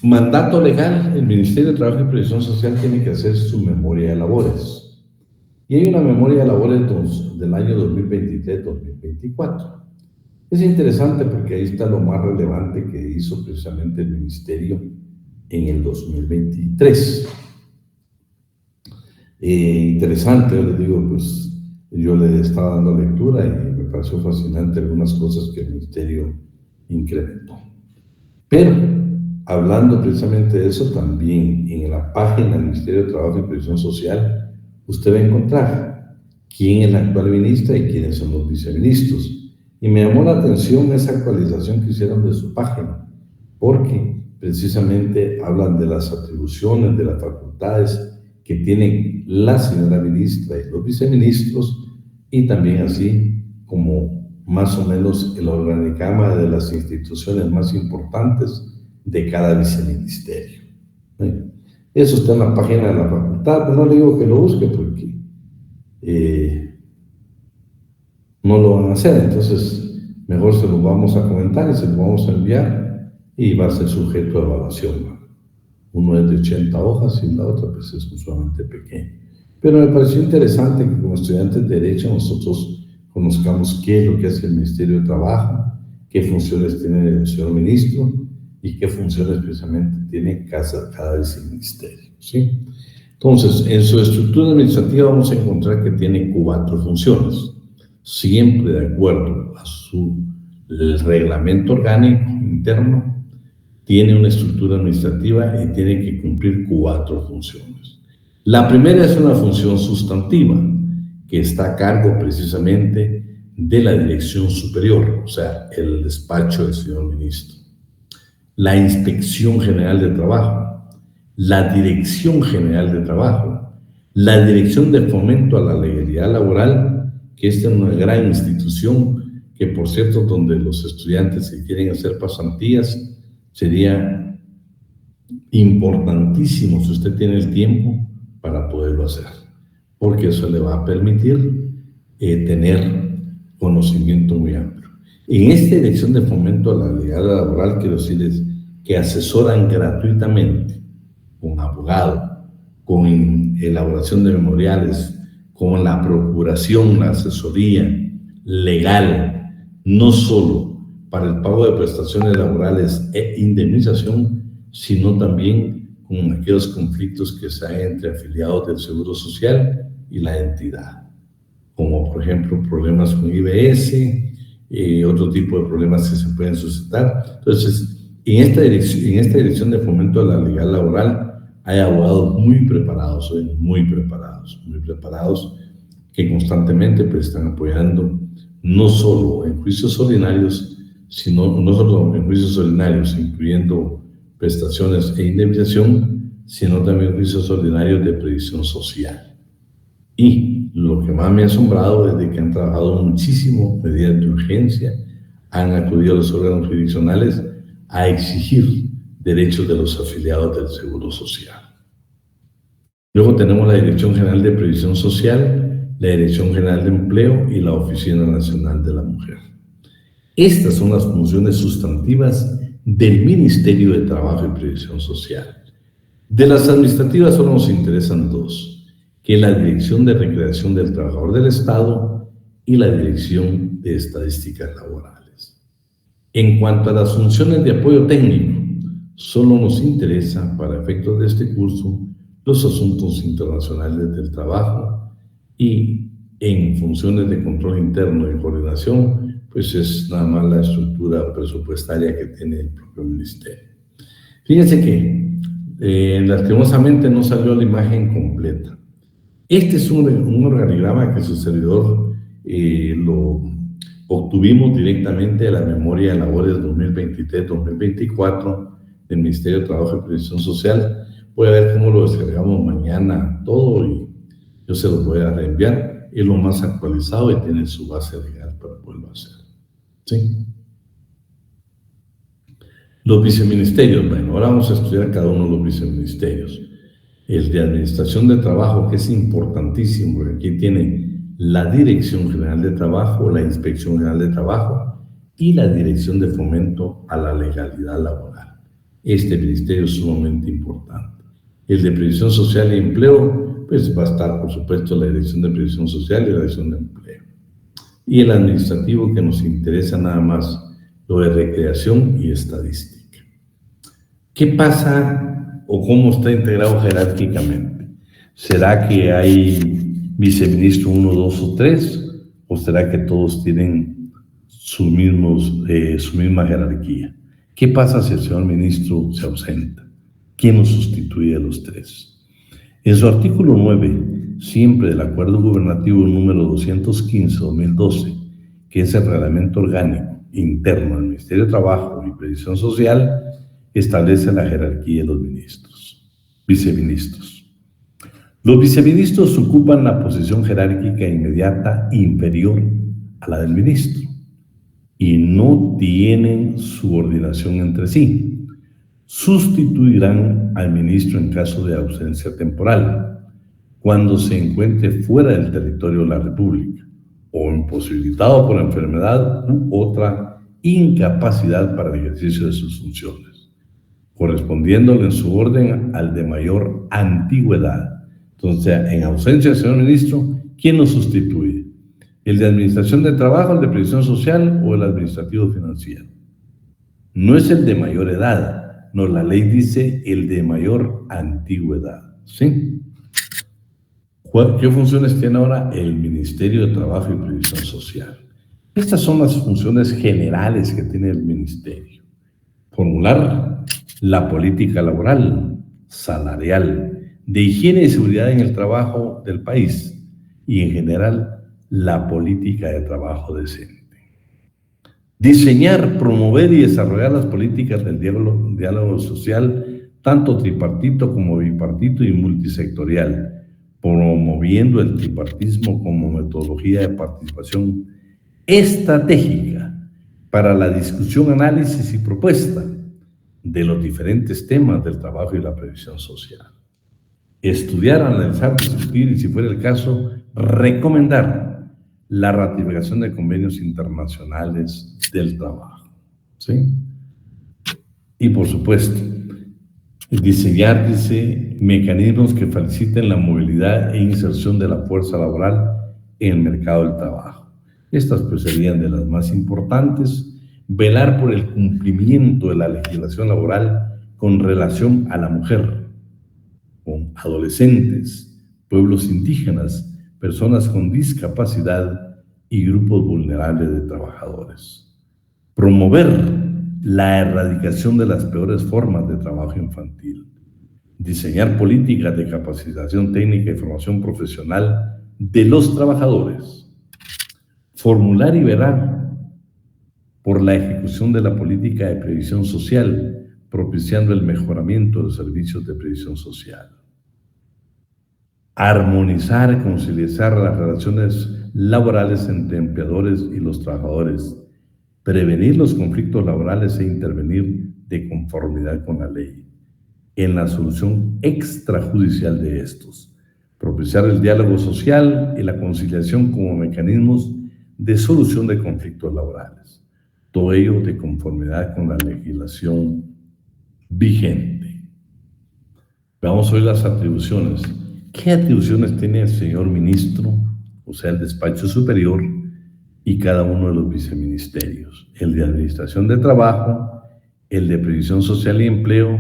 mandato legal, el Ministerio de Trabajo y Previsión Social tiene que hacer su memoria de labores. Y hay una memoria de labores del año 2023-2024. Es interesante porque ahí está lo más relevante que hizo precisamente el Ministerio en el 2023. Interesante, yo les digo, pues yo le estaba dando lectura y me pareció fascinante algunas cosas que el Ministerio incrementó. Pero, hablando precisamente de eso, también en la página del Ministerio de Trabajo y Previsión Social, usted va a encontrar quién es la actual ministra y quiénes son los viceministros. Y me llamó la atención esa actualización que hicieron de su página, porque precisamente hablan de las atribuciones, de las facultades que tienen la señora ministra y los viceministros, y también así como más o menos el organigrama de las instituciones más importantes de cada viceministerio. Eso está en la página de la facultad, pero no le digo que lo busque porque no lo van a hacer, entonces mejor se lo vamos a comentar y se lo vamos a enviar y va a ser sujeto de evaluación. Uno es de 80 hojas y la otra pues es sumamente pequeña. Pero me pareció interesante que como estudiantes de Derecho nosotros conozcamos qué es lo que hace el Ministerio de Trabajo, qué funciones tiene el señor ministro y qué funciones precisamente tiene cada viceministerio, ¿sí? Entonces, en su estructura administrativa vamos a encontrar que tiene 4 funciones, siempre de acuerdo a el reglamento orgánico interno. Tiene una estructura administrativa y tiene que cumplir 4 funciones. La primera es una función sustantiva, que está a cargo precisamente de la dirección superior, o sea, el despacho del señor ministro. La Inspección General de Trabajo, la Dirección General de Trabajo, la Dirección de Fomento a la Legalidad Laboral, que esta es una gran institución, que por cierto, donde los estudiantes que quieren hacer pasantías, sería importantísimo si usted tiene el tiempo para poderlo hacer, porque eso le va a permitir tener conocimiento muy amplio. En esta Dirección de Fomento a la Legalidad Laboral, quiero decirles que asesoran gratuitamente con abogado, con elaboración de memoriales, con la procuración, la asesoría legal, no solo para el pago de prestaciones laborales e indemnización, sino también con aquellos conflictos que se hay entre afiliados del Seguro Social y la entidad, como por ejemplo problemas con IBS, otro tipo de problemas que se pueden suscitar. Entonces, en esta dirección de fomento a la legalidad laboral hay abogados muy preparados, muy preparados, que constantemente pues, están apoyando no solo en juicios ordinarios, incluyendo prestaciones e indemnización, sino también juicios ordinarios de previsión social. Y lo que más me ha asombrado es de que han trabajado muchísimo medidas de urgencia, han acudido a los órganos jurisdiccionales a exigir derechos de los afiliados del Seguro Social. Luego tenemos la Dirección General de Previsión Social, la Dirección General de Empleo y la Oficina Nacional de la Mujer. Estas son las funciones sustantivas del Ministerio de Trabajo y Previsión Social. De las administrativas solo nos interesan 2, que es la Dirección de Recreación del Trabajador del Estado y la Dirección de Estadísticas Laborales. En cuanto a las funciones de apoyo técnico, solo nos interesa, para efectos de este curso, los asuntos internacionales del trabajo y en funciones de control interno y coordinación, pues es nada más la estructura presupuestaria que tiene el propio ministerio. Fíjense que lastimosamente no salió la imagen completa. Este es un organigrama que su servidor lo obtuvimos directamente de la memoria de labores 2023-2024 del Ministerio de Trabajo y Previsión Social. Voy a ver cómo lo descargamos mañana todo y yo se los voy a reenviar. Es lo más actualizado y tiene su base legal para poderlo hacer. ¿Sí? Los viceministerios. Bueno, ahora vamos a estudiar cada uno de los viceministerios. El de Administración de Trabajo, que es importantísimo, porque aquí tiene la Dirección General de Trabajo, la Inspección General de Trabajo y la Dirección de Fomento a la Legalidad Laboral. Este ministerio es sumamente importante. El de Previsión Social y Empleo, pues va a estar, por supuesto, la Dirección de Previsión Social y la Dirección de Empleo. Y el administrativo, que nos interesa nada más, lo de Recreación y Estadística. ¿Qué pasa o cómo está integrado jerárquicamente? ¿Será que hay viceministro 1, 2 o 3? ¿O será que todos tienen su misma jerarquía? ¿Qué pasa si el señor ministro se ausenta? ¿Quién nos sustituye a los 3? En su artículo 9, siempre del Acuerdo Gubernativo número 215-2012, que es el reglamento orgánico interno del Ministerio de Trabajo y Previsión Social, establece la jerarquía de los ministros, viceministros. Los viceministros ocupan la posición jerárquica inmediata inferior a la del ministro y no tienen subordinación entre sí. Sustituirán al ministro en caso de ausencia temporal, cuando se encuentre fuera del territorio de la República o imposibilitado por enfermedad u otra incapacidad para el ejercicio de sus funciones, correspondiéndole en su orden al de mayor antigüedad. Entonces, en ausencia del señor ministro, ¿quién lo sustituye? ¿El de Administración de Trabajo, el de Previsión Social o el administrativo financiero? No es el de mayor edad, no, la ley dice el de mayor antigüedad, ¿sí? ¿Qué funciones tiene ahora el Ministerio de Trabajo y Previsión Social? Estas son las funciones generales que tiene el ministerio. Formular la política laboral, salarial, de higiene y seguridad en el trabajo del país y en general la política de trabajo decente. Diseñar, promover y desarrollar las políticas del diálogo social, tanto tripartito como bipartito y multisectorial, promoviendo el tripartismo como metodología de participación estratégica para la discusión, análisis y propuesta de los diferentes temas del trabajo y la previsión social. Estudiar, analizar, discutir y, si fuera el caso, recomendar la ratificación de convenios internacionales del trabajo, ¿sí? Y, por supuesto, diseñar, mecanismos que faciliten la movilidad e inserción de la fuerza laboral en el mercado del trabajo. Estas pues serían de las más importantes. Velar por el cumplimiento de la legislación laboral con relación a la mujer, con adolescentes, pueblos indígenas, personas con discapacidad y grupos vulnerables de trabajadores. Promover la erradicación de las peores formas de trabajo infantil. Diseñar políticas de capacitación técnica y formación profesional de los trabajadores. Formular y velar por la ejecución de la política de previsión social, propiciando el mejoramiento de los servicios de previsión social. Armonizar, conciliar las relaciones laborales entre empleadores y los trabajadores. Prevenir los conflictos laborales e intervenir de conformidad con la ley en la solución extrajudicial de estos. Propiciar el diálogo social y la conciliación como mecanismos de solución de conflictos laborales. Todo ello de conformidad con la legislación vigente. Veamos hoy las atribuciones. ¿Qué atribuciones tiene el señor ministro, o sea, el despacho superior, y cada uno de los viceministerios? El de Administración de Trabajo, el de Previsión Social y Empleo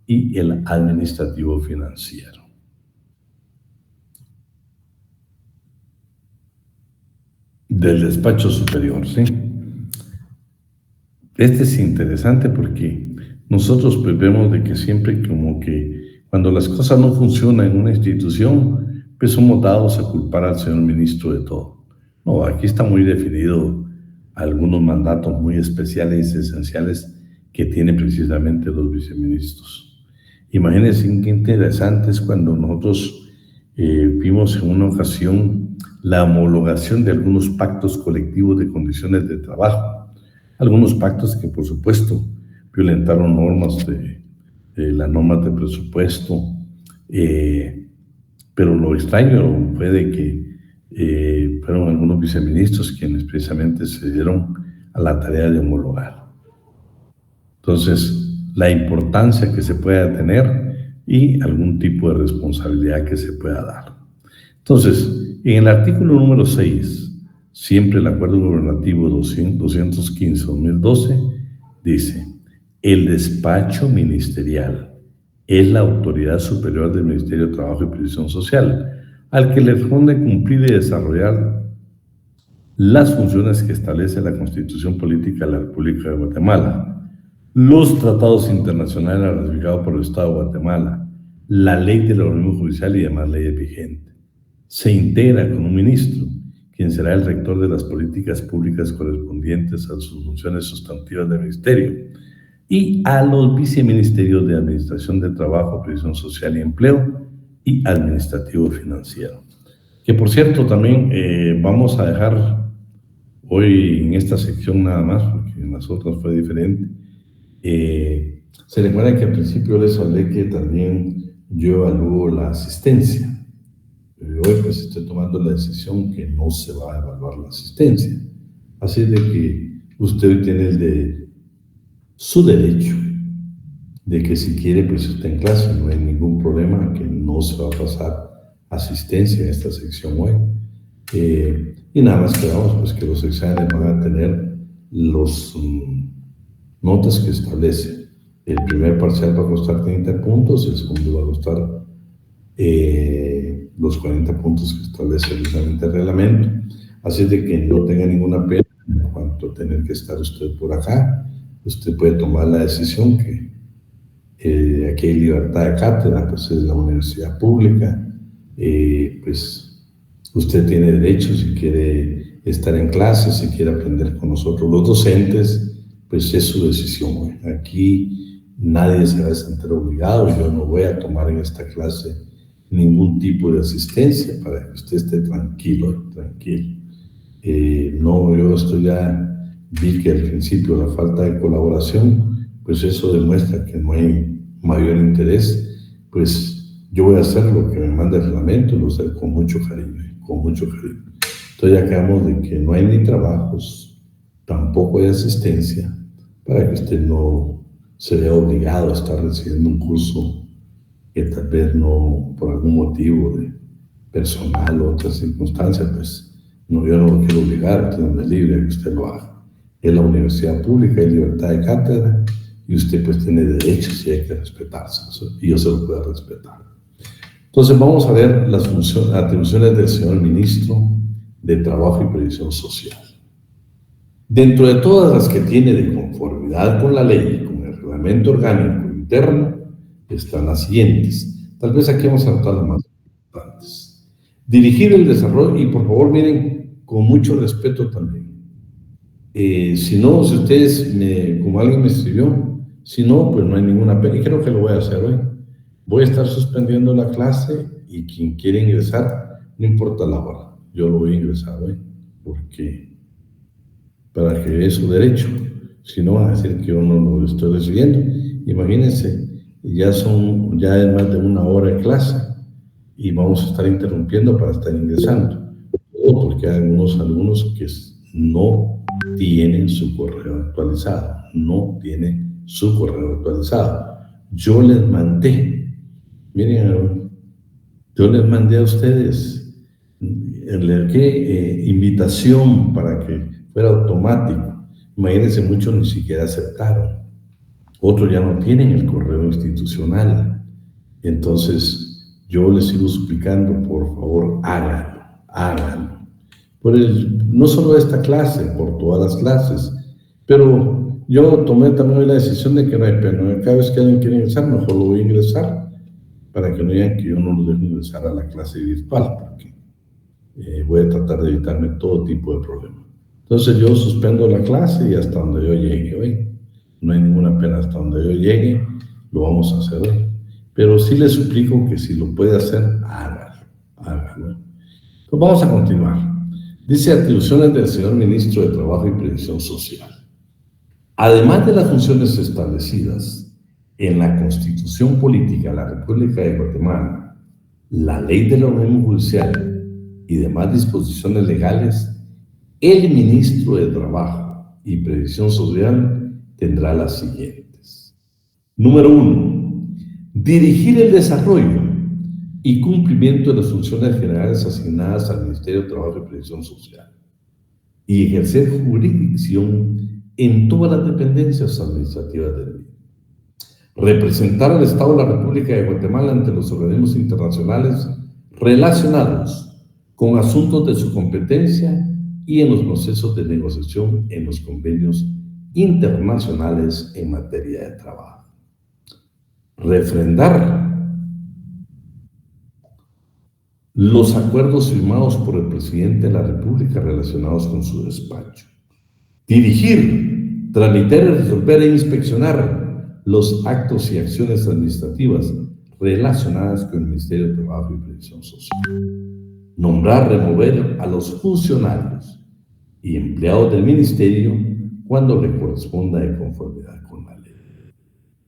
y el administrativo financiero. Del despacho superior, ¿sí? Este es interesante porque nosotros pues vemos de que siempre como que cuando las cosas no funcionan en una institución, pues somos dados a culpar al señor ministro de todo. No, aquí está muy definido algunos mandatos muy especiales y esenciales que tienen precisamente los viceministros. Imagínense qué interesante es cuando nosotros vimos en una ocasión la homologación de algunos pactos colectivos de condiciones de trabajo. Algunos pactos que, por supuesto, violentaron normas las normas de presupuesto, pero lo extraño fue de que fueron algunos viceministros quienes precisamente se dieron a la tarea de homologar. Entonces, la importancia que se pueda tener y algún tipo de responsabilidad que se pueda dar. Entonces, en el artículo número 6, siempre el Acuerdo Gubernativo 215-2012 dice: el despacho ministerial es la autoridad superior del Ministerio de Trabajo y Previsión Social, al que le corresponde cumplir y desarrollar las funciones que establece la Constitución Política de la República de Guatemala, los tratados internacionales ratificados por el Estado de Guatemala, la ley del organismo judicial y demás leyes vigentes. Se integra con un ministro, quien será el rector de las políticas públicas correspondientes a sus funciones sustantivas del ministerio, y a los viceministerios de Administración de Trabajo, Previsión Social y Empleo y Administrativo Financiero. Que por cierto también vamos a dejar hoy en esta sección nada más, porque en las otras fue diferente. Se recuerda que al principio les hablé que también yo evalúo la asistencia. Hoy pues estoy tomando la decisión que no se va a evaluar la asistencia. Así de que usted tiene su derecho de que si quiere pues esté en clase, no hay ningún problema, que no se va a pasar asistencia en esta sección hoy. Y nada más quedamos pues que los exámenes van a tener los notas que establece. El primer parcial va a costar 30 puntos, el segundo va a costar los 40 puntos que establece precisamente el reglamento. Así de que no tenga ninguna pena en cuanto a tener que estar usted por acá. Usted puede tomar la decisión que aquí hay libertad de cátedra, pues es la universidad pública, pues usted tiene derecho si quiere estar en clase, si quiere aprender con nosotros los docentes, pues es su decisión. Aquí nadie se va a sentir obligado, yo no voy a tomar en esta clase ningún tipo de asistencia para que usted esté tranquilo. No, yo estoy ya... Vi que al principio la falta de colaboración, pues eso demuestra que no hay mayor interés, pues yo voy a hacer lo que me manda el reglamento, lo haré con mucho cariño, Entonces ya quedamos de que no hay ni trabajos, tampoco hay asistencia, para que usted no se vea obligado a estar recibiendo un curso que tal vez no, por algún motivo de personal o otra circunstancia, pues no, yo no lo quiero obligar, usted es libre a que usted lo haga. Es la universidad pública, hay libertad de cátedra y usted pues tiene derechos y hay que respetarse, y yo se lo puedo respetar. Entonces vamos a ver las atribuciones del señor ministro de Trabajo y Previsión Social. Dentro de todas las que tiene de conformidad con la ley y con el reglamento orgánico interno están las siguientes. Tal vez aquí vamos a anotar las más importantes. Dirigir el desarrollo, y por favor miren con mucho respeto también. Si ustedes, como alguien me escribió, si no, pues no hay ninguna pena, y creo que lo voy a hacer hoy. Voy a estar suspendiendo la clase y quien quiera ingresar, no importa la hora, yo lo voy a ingresar hoy, porque para que vea su derecho, si no van a decir que yo no lo estoy recibiendo. Imagínense, ya es más de una hora de clase y vamos a estar interrumpiendo para estar ingresando, porque hay algunos alumnos que no tienen su correo actualizado, Yo les mandé, miren, yo les mandé a ustedes invitación para que fuera automático. Imagínense, muchos ni siquiera aceptaron. Otros ya no tienen el correo institucional. Entonces, yo les sigo suplicando, por favor, háganlo. No solo esta clase, por todas las clases, pero yo tomé también la decisión de que no hay pena. Cada vez que alguien quiere ingresar, mejor lo voy a ingresar para que no digan que yo no lo dejo ingresar a la clase virtual, porque voy a tratar de evitarme todo tipo de problemas. Entonces yo suspendo la clase y hasta donde yo llegue hoy. No hay ninguna pena, hasta donde yo llegue, lo vamos a hacer hoy. Pero sí le suplico que si lo puede hacer, hágalo. Pues vamos a continuar. Dice atribuciones del señor Ministro de Trabajo y Previsión Social. Además de las funciones establecidas en la Constitución Política de la República de Guatemala, la Ley del Organismo Judicial y demás disposiciones legales, el Ministro de Trabajo y Previsión Social tendrá las siguientes. Número 1. Dirigir el desarrollo y cumplimiento de las funciones generales asignadas al Ministerio de Trabajo y Previsión Social y ejercer jurisdicción en todas las dependencias administrativas del mismo. Representar al Estado de la República de Guatemala ante los organismos internacionales relacionados con asuntos de su competencia y en los procesos de negociación en los convenios internacionales en materia de trabajo. Refrendar los acuerdos firmados por el presidente de la República relacionados con su despacho. Dirigir, tramitar, resolver e inspeccionar los actos y acciones administrativas relacionadas con el Ministerio de Trabajo y Previsión Social. Nombrar, remover a los funcionarios y empleados del Ministerio cuando le corresponda de conformidad con la ley.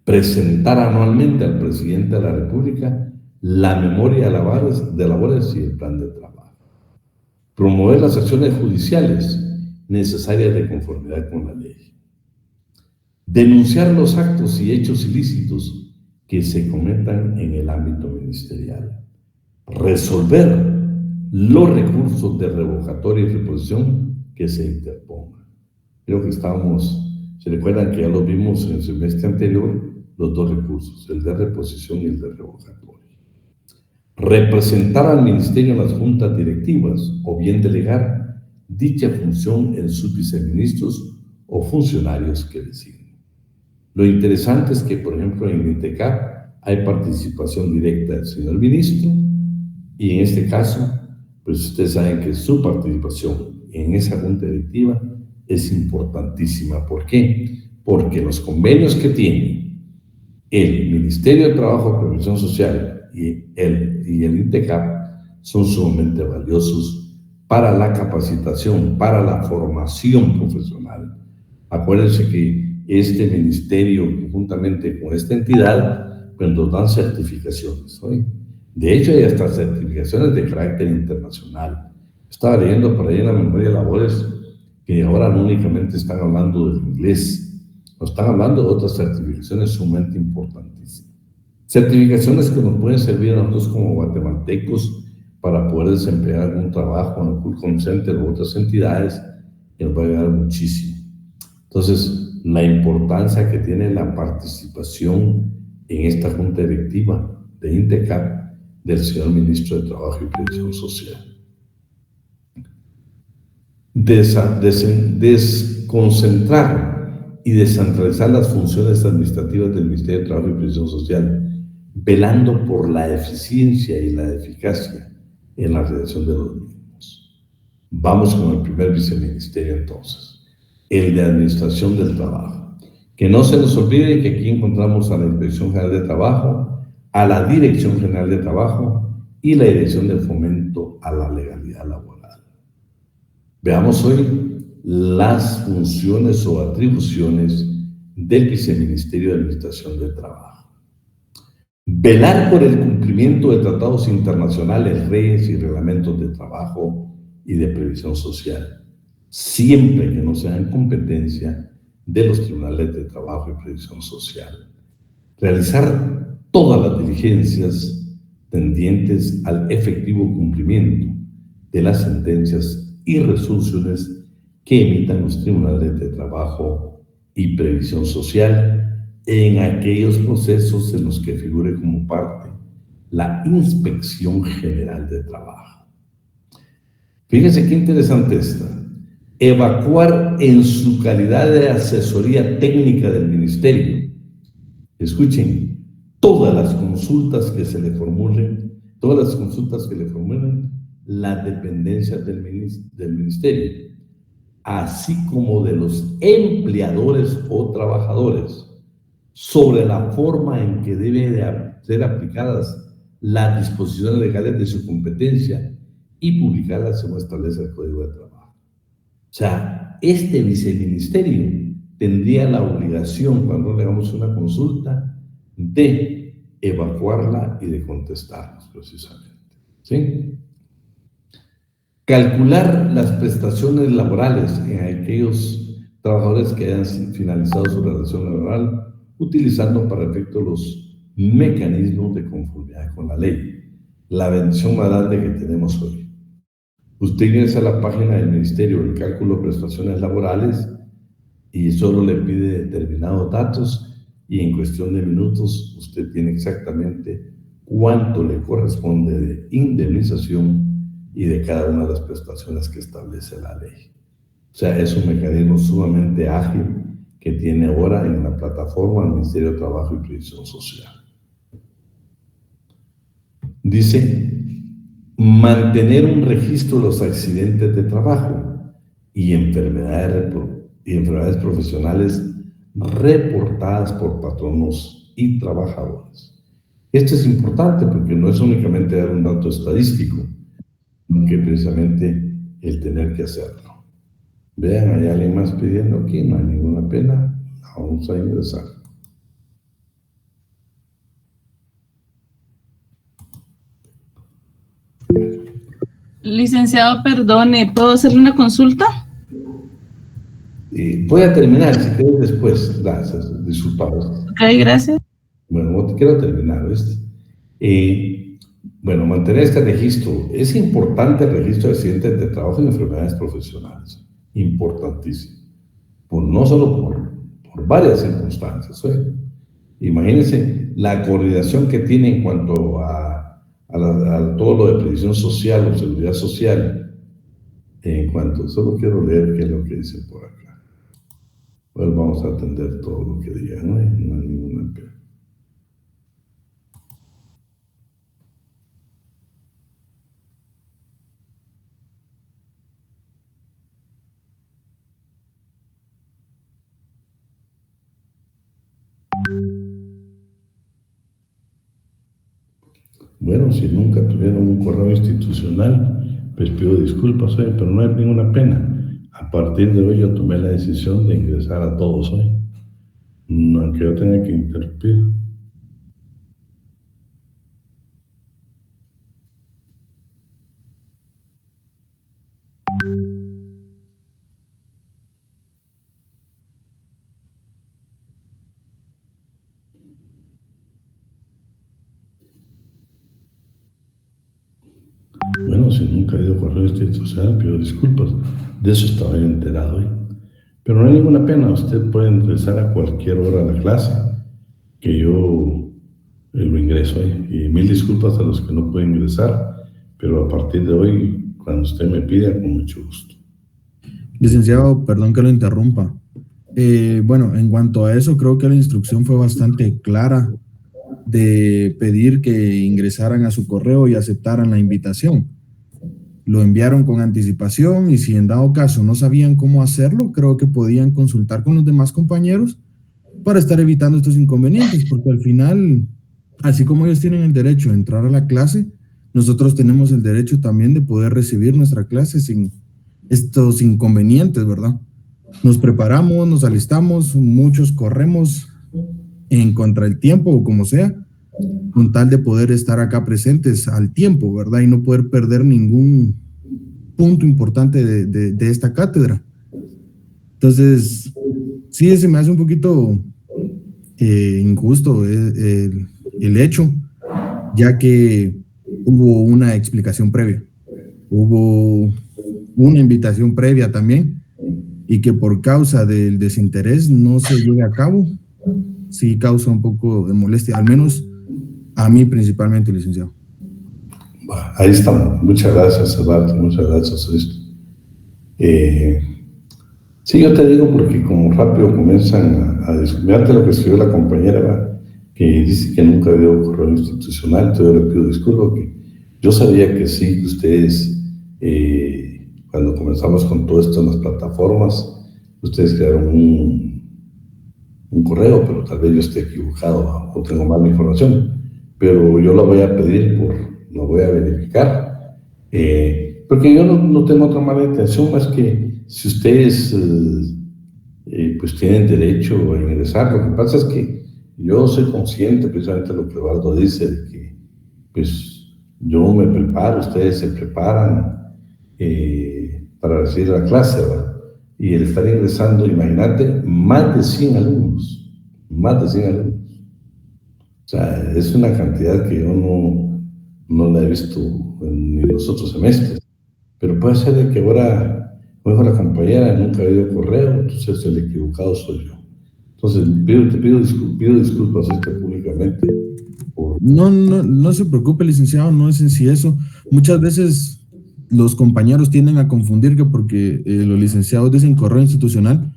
Presentar anualmente al presidente de la República la memoria de labores y el plan de trabajo. Promover las acciones judiciales necesarias de conformidad con la ley. Denunciar los actos y hechos ilícitos que se cometan en el ámbito ministerial. Resolver los recursos de revocatoria y reposición que se interpongan. Creo que se recuerdan que ya los vimos en el semestre anterior, los dos recursos, el de reposición y el de revocatoria. Representar al Ministerio en las juntas directivas o bien delegar dicha función en sus viceministros o funcionarios que designen. Lo interesante es que, por ejemplo, en el INTECAP hay participación directa del señor ministro y en este caso, pues ustedes saben que su participación en esa junta directiva es importantísima. ¿Por qué? Porque los convenios que tiene el Ministerio de Trabajo y Previsión Social y el INTECAP son sumamente valiosos para la capacitación, para la formación profesional. Acuérdense que este ministerio, juntamente con esta entidad, pues nos dan certificaciones, ¿sí? De hecho, hay hasta certificaciones de carácter internacional. Estaba leyendo por ahí en la memoria de labores que ahora no únicamente están hablando del inglés, nos están hablando de otras certificaciones sumamente importantísimas. Certificaciones que nos pueden servir a nosotros como guatemaltecos para poder desempeñar algún trabajo en el Fulcrum Center u otras entidades, que nos va a ayudar muchísimo. Entonces, la importancia que tiene la participación en esta junta directiva de INTECAP del señor Ministro de Trabajo y Previsión Social. Desconcentrar y descentralizar las funciones administrativas del Ministerio de Trabajo y Previsión Social, velando por la eficiencia y la eficacia en la realización de los mismos. Vamos con el primer viceministerio entonces, el de Administración del Trabajo. Que no se nos olvide que aquí encontramos a la Inspección General de Trabajo, a la Dirección General de Trabajo y la Dirección del Fomento a la Legalidad Laboral. Veamos hoy las funciones o atribuciones del Viceministerio de Administración del Trabajo. Velar por el cumplimiento de tratados internacionales, leyes y reglamentos de trabajo y de previsión social, siempre que no sean competencia de los tribunales de trabajo y previsión social. Realizar todas las diligencias tendientes al efectivo cumplimiento de las sentencias y resoluciones que emitan los tribunales de trabajo y previsión social en aquellos procesos en los que figure como parte la Inspección General de Trabajo. Fíjense qué interesante esta. evacuar en su calidad de asesoría técnica del ministerio, escuchen, todas las consultas que le formulen las dependencias del ministerio, así como de los empleadores o trabajadores, sobre la forma en que deben de ser aplicadas las disposiciones legales de su competencia y publicarlas según establece el Código de Trabajo. O sea, este viceministerio tendría la obligación, cuando le hagamos una consulta, de evacuarla y de contestarnos precisamente, ¿sí? Calcular las prestaciones laborales en aquellos trabajadores que hayan finalizado su relación laboral, utilizando para efecto los mecanismos de conformidad con la ley. La bendición más grande que tenemos hoy. Usted ingresa a la página del Ministerio del Cálculo de Prestaciones Laborales y solo le pide determinados datos y en cuestión de minutos usted tiene exactamente cuánto le corresponde de indemnización y de cada una de las prestaciones que establece la ley. O sea, es un mecanismo sumamente ágil que tiene ahora en la plataforma del Ministerio de Trabajo y Previsión Social. Dice, mantener un registro de los accidentes de trabajo y enfermedades profesionales reportadas por patronos y trabajadores. Esto es importante porque no es únicamente dar un dato estadístico, sino que precisamente el tener que hacerlo. Vean, hay alguien más pidiendo aquí, no hay ninguna pena, vamos a ingresar. Licenciado, perdone, ¿puedo hacerle una consulta? Voy a terminar, si quieres después. Gracias, disculpados. Ok, gracias. Bueno, quiero terminar. Bueno, mantener este registro. Es importante el registro de accidentes de trabajo y enfermedades profesionales. Importantísimo. No solo por varias circunstancias. Imagínense la coordinación que tiene en cuanto a todo lo de previsión social o seguridad social. Solo quiero leer qué es lo que dice por acá. Pues vamos a atender todo lo que digan, no hay ninguna pena. Bueno, si nunca tuvieron un correo institucional, pues pido disculpas hoy, pero no hay ninguna pena. A partir de hoy yo tomé la decisión de ingresar a todos hoy, aunque yo tenga que interrumpir. Bueno, si nunca he ido a correo institucional, pido disculpas. De eso estaba yo enterado hoy. Pero no hay ninguna pena, usted puede ingresar a cualquier hora a la clase, que yo lo ingreso ahí. Y mil disculpas a los que no pueden ingresar, pero a partir de hoy, cuando usted me pida, con mucho gusto. Licenciado, perdón que lo interrumpa. Bueno, en cuanto a eso, creo que la instrucción fue bastante clara de pedir que ingresaran a su correo y aceptaran la invitación. Lo enviaron con anticipación y si en dado caso no sabían cómo hacerlo, creo que podían consultar con los demás compañeros para estar evitando estos inconvenientes, porque al final, así como ellos tienen el derecho de entrar a la clase, nosotros tenemos el derecho también de poder recibir nuestra clase sin estos inconvenientes, ¿verdad? Nos preparamos, nos alistamos, muchos corremos en contra del tiempo o como sea, con tal de poder estar acá presentes al tiempo, ¿verdad? Y no poder perder ningún punto importante de esta cátedra. Entonces, sí, se me hace un poquito injusto el hecho, ya que hubo una explicación previa, hubo una invitación previa también, y que por causa del desinterés no se llegue a cabo, sí causa un poco de molestia, al menos a mí principalmente, licenciado. Ahí estamos. Muchas gracias, Eduardo. Muchas gracias. Sí, yo te digo porque como rápido comienzan a discutir lo que escribió la compañera, ¿verdad? Que dice que nunca dio correo institucional. Entonces yo le pido disculpas, que yo sabía que sí, que ustedes, cuando comenzamos con todo esto en las plataformas, ustedes crearon un correo, pero tal vez yo esté equivocado, ¿verdad? O tengo mala información, pero yo lo voy a pedir, lo voy a verificar, porque yo no tengo otra mala intención más que si ustedes pues tienen derecho a ingresar. Lo que pasa es que yo soy consciente, precisamente lo que Eduardo dice, de que pues yo me preparo, ustedes se preparan para recibir la clase, ¿verdad? Y el estar ingresando, imagínate, más de 100 alumnos, más de 100 alumnos. O sea, es una cantidad que yo no la he visto en los otros semestres. Pero puede ser de que ahora, como dijo la compañera, nunca ha habido correo, entonces el equivocado soy yo. Entonces, te pido disculpas públicamente. No se preocupe, licenciado, no es en sí eso. Muchas veces los compañeros tienden a confundir que porque los licenciados dicen correo institucional,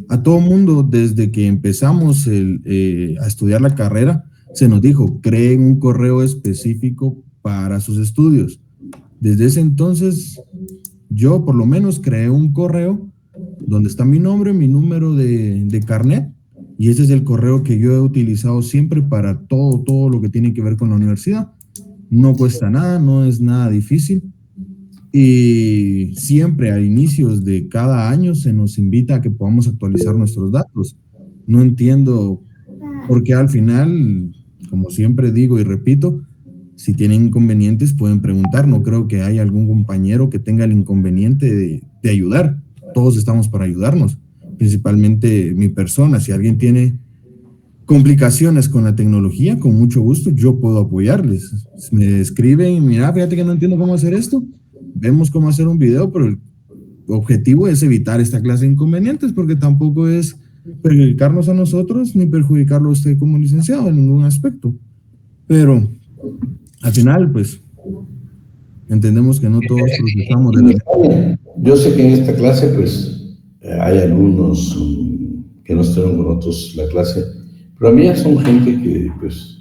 a todo mundo desde que empezamos a estudiar la carrera se nos dijo, creen un correo específico para sus estudios. Desde ese entonces, yo por lo menos creé un correo donde está mi nombre, mi número de carnet, y ese es el correo que yo he utilizado siempre para todo lo que tiene que ver con la universidad. No cuesta nada, no es nada difícil, y siempre a inicios de cada año se nos invita a que podamos actualizar nuestros datos. No entiendo por qué al final, como siempre digo y repito, si tienen inconvenientes pueden preguntar. No creo que haya algún compañero que tenga el inconveniente de ayudar. Todos estamos para ayudarnos, principalmente mi persona. Si alguien tiene complicaciones con la tecnología, con mucho gusto yo puedo apoyarles. Me escriben, mira, fíjate que no entiendo cómo hacer esto, vemos cómo hacer un video, pero el objetivo es evitar esta clase de inconvenientes, porque tampoco es perjudicarnos a nosotros ni perjudicarlo a usted como licenciado en ningún aspecto. Pero al final, pues, entendemos que no todos procesamos de la... Yo sé que en esta clase, pues, hay alumnos que no estuvieron con nosotros la clase, pero a mí ya son gente que, pues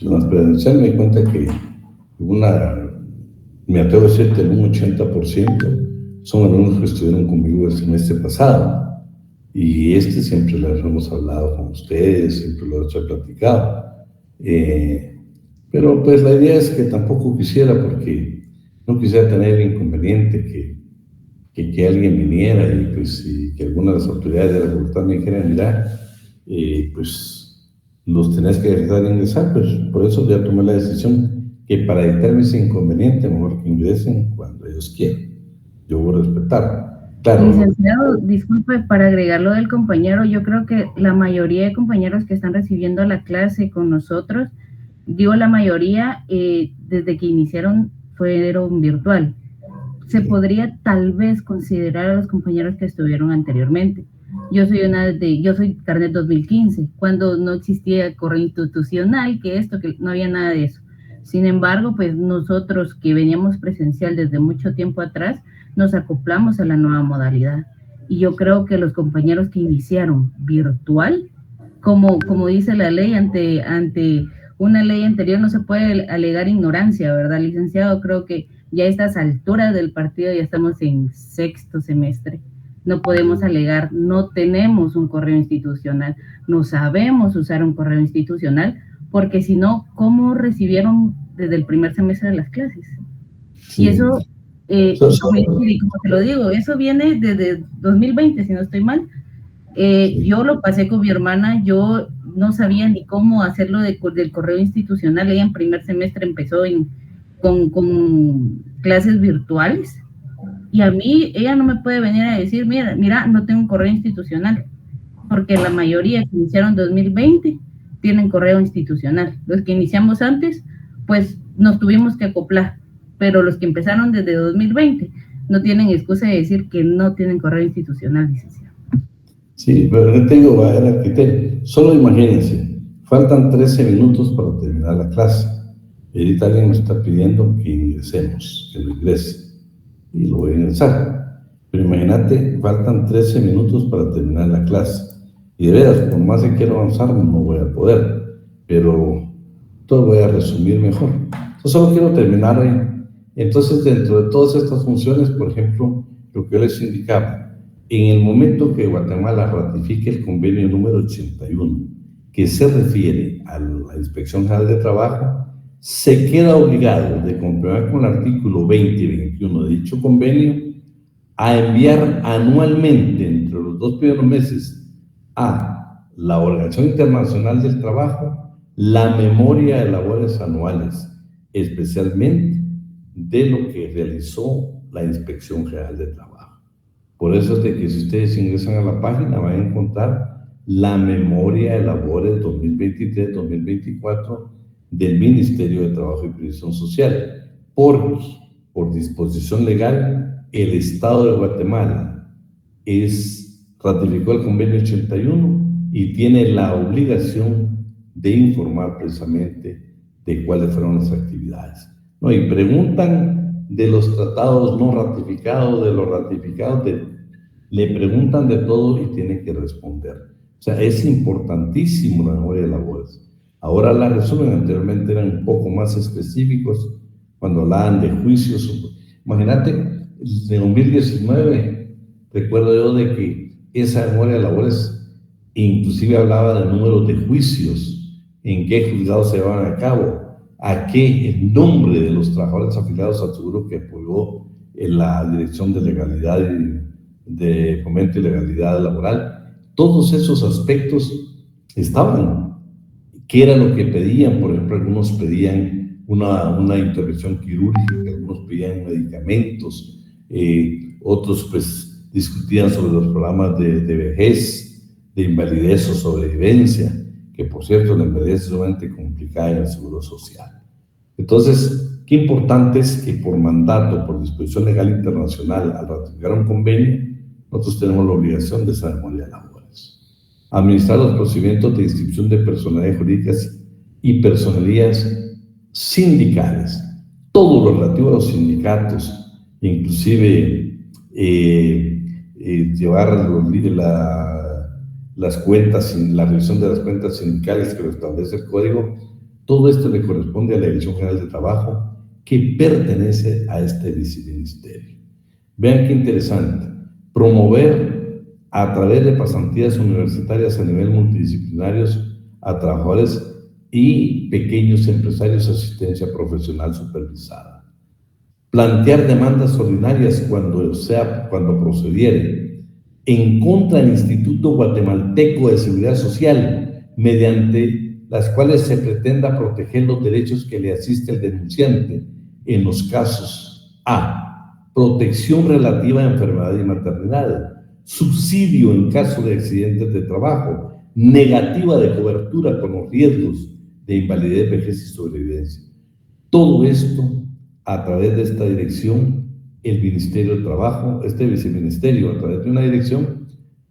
en las presenciales me di cuenta que me atrevo a decirte, un 80% son alumnos que estuvieron conmigo el semestre pasado, y siempre les hemos hablado con ustedes, siempre lo he platicado. Pero pues la idea es que tampoco quisiera, porque no quisiera tener el inconveniente que alguien viniera y que algunas de las autoridades de la facultad me dijeran, mira, pues los tenés que dejar de ingresar. Pues por eso ya tomé la decisión que para evitarme ese inconveniente, mejor que ingresen cuando ellos quieran. Yo voy a respetar. Claro. Licenciado, disculpe, para agregar lo del compañero, yo creo que la mayoría de compañeros que están recibiendo la clase con nosotros, digo la mayoría, desde que iniciaron fueron virtual. Se podría tal vez considerar a los compañeros que estuvieron anteriormente. Yo soy carnet 2015, cuando no existía correo institucional, que no había nada de eso. Sin embargo, pues nosotros que veníamos presencial desde mucho tiempo atrás, nos acoplamos a la nueva modalidad. Y yo creo que los compañeros que iniciaron virtual, como dice la ley, ante una ley anterior no se puede alegar ignorancia, ¿verdad, licenciado? Creo que ya a estas alturas del partido ya estamos en 6º semestre. No podemos alegar, no tenemos un correo institucional, no sabemos usar un correo institucional, porque si no, ¿cómo recibieron desde el primer semestre de las clases? Sí. Y eso, como te lo digo, eso viene desde 2020, si no estoy mal. Yo lo pasé con mi hermana, yo no sabía ni cómo hacerlo del correo institucional. Ella en primer semestre empezó con clases virtuales, y a mí ella no me puede venir a decir, mira, no tengo un correo institucional, porque la mayoría que iniciaron 2020 tienen correo institucional. Los que iniciamos antes, pues nos tuvimos que acoplar, pero los que empezaron desde 2020 no tienen excusa de decir que no tienen correo institucional, licenciado. Sí, pero yo te digo, solo imagínense, faltan 13 minutos para terminar la clase. Y ahorita alguien me está pidiendo que ingresemos, que lo ingrese, y lo voy a ingresar. Pero imagínate, faltan 13 minutos para terminar la clase. Y de veras, por más que quiero avanzar, no voy a poder. Pero todo voy a resumir mejor. Yo solo quiero terminar ahí. Entonces, dentro de todas estas funciones, por ejemplo, lo que yo les indicaba, en el momento que Guatemala ratifique el convenio número 81, que se refiere a la Inspección General de Trabajo, se queda obligado de complementar con el artículo 20 y 21 de dicho convenio a enviar anualmente entre los 2 primeros meses a la Organización Internacional del Trabajo la memoria de labores anuales, especialmente de lo que realizó la Inspección General de Trabajo. Por eso es de que si ustedes ingresan a la página van a encontrar la memoria de labores 2023-2024 del Ministerio de Trabajo y Previsión Social, porque por disposición legal el Estado de Guatemala ratificó el convenio 81 y tiene la obligación de informar precisamente de cuáles fueron las actividades. ¿No? Y preguntan de los tratados no ratificados, de los ratificados, le preguntan de todo y tienen que responder. O sea, es importantísimo la memoria de labores. Ahora la resumen, anteriormente eran un poco más específicos cuando hablaban de juicios. Imagínate, de 2019, recuerdo yo de que esa memoria de labores inclusive hablaba del número de juicios, en qué juzgados se llevaban a cabo, a qué el nombre de los trabajadores afiliados al seguro que apoyó en la Dirección de Legalidad y de Fomento y Legalidad Laboral. Todos esos aspectos estaban. ¿Qué era lo que pedían? Por ejemplo, algunos pedían una intervención quirúrgica, algunos pedían medicamentos, otros pues discutían sobre los programas de vejez, de invalidez o sobrevivencia, que por cierto la invalidez es sumamente complicada en el seguro social. Entonces, qué importante es que por mandato, por disposición legal internacional, al ratificar un convenio, nosotros tenemos la obligación de esa memoria de labores. Administrar los procedimientos de inscripción de personalidades jurídicas y personerías sindicales, todo lo relativo a los sindicatos, inclusive llevar las cuentas, la revisión de las cuentas sindicales que lo establece el código. Todo esto le corresponde a la Dirección General de Trabajo, que pertenece a este viceministerio. Vean qué interesante. Promover a través de pasantías universitarias a nivel multidisciplinarios a trabajadores y pequeños empresarios asistencia profesional supervisada. Plantear demandas ordinarias cuando procediere en contra del Instituto Guatemalteco de Seguridad Social, mediante las cuales se pretenda proteger los derechos que le asiste el denunciante en los casos a protección relativa a enfermedad y maternidad, subsidio en caso de accidentes de trabajo, negativa de cobertura con los riesgos de invalidez, vejez y sobrevivencia. Todo esto a través de esta dirección, el Ministerio de Trabajo, este viceministerio, a través de una dirección,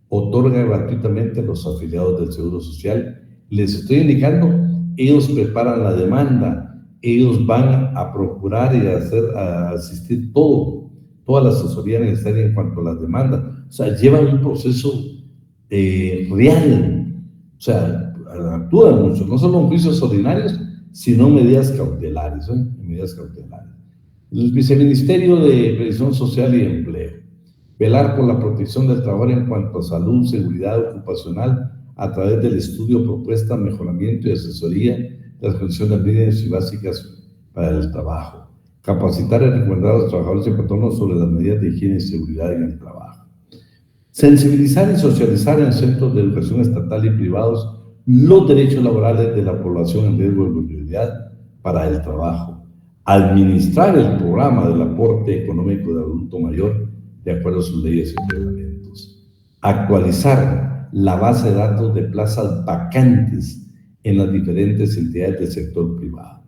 otorga gratuitamente a los afiliados del Seguro Social. Les estoy indicando, ellos preparan la demanda, ellos van a procurar y a asistir toda la asesoría necesaria en cuanto a las demandas. O sea, llevan un proceso real. O sea, actúan mucho, no solo en juicios ordinarios, sino medidas cautelares, medidas cautelares. El Viceministerio de Previsión Social y Empleo. Velar por la protección del trabajador en cuanto a salud, seguridad ocupacional a través del estudio, propuesta, mejoramiento y asesoría de las condiciones mínimas y básicas para el trabajo. Capacitar y recomendar a los trabajadores y patronos sobre las medidas de higiene y seguridad en el trabajo. Sensibilizar y socializar en centros de educación estatal y privados los derechos laborales de la población en riesgo de vulnerabilidad para el trabajo. Administrar el programa del aporte económico de adulto mayor de acuerdo a sus leyes y reglamentos. Actualizar la base de datos de plazas vacantes en las diferentes entidades del sector privado.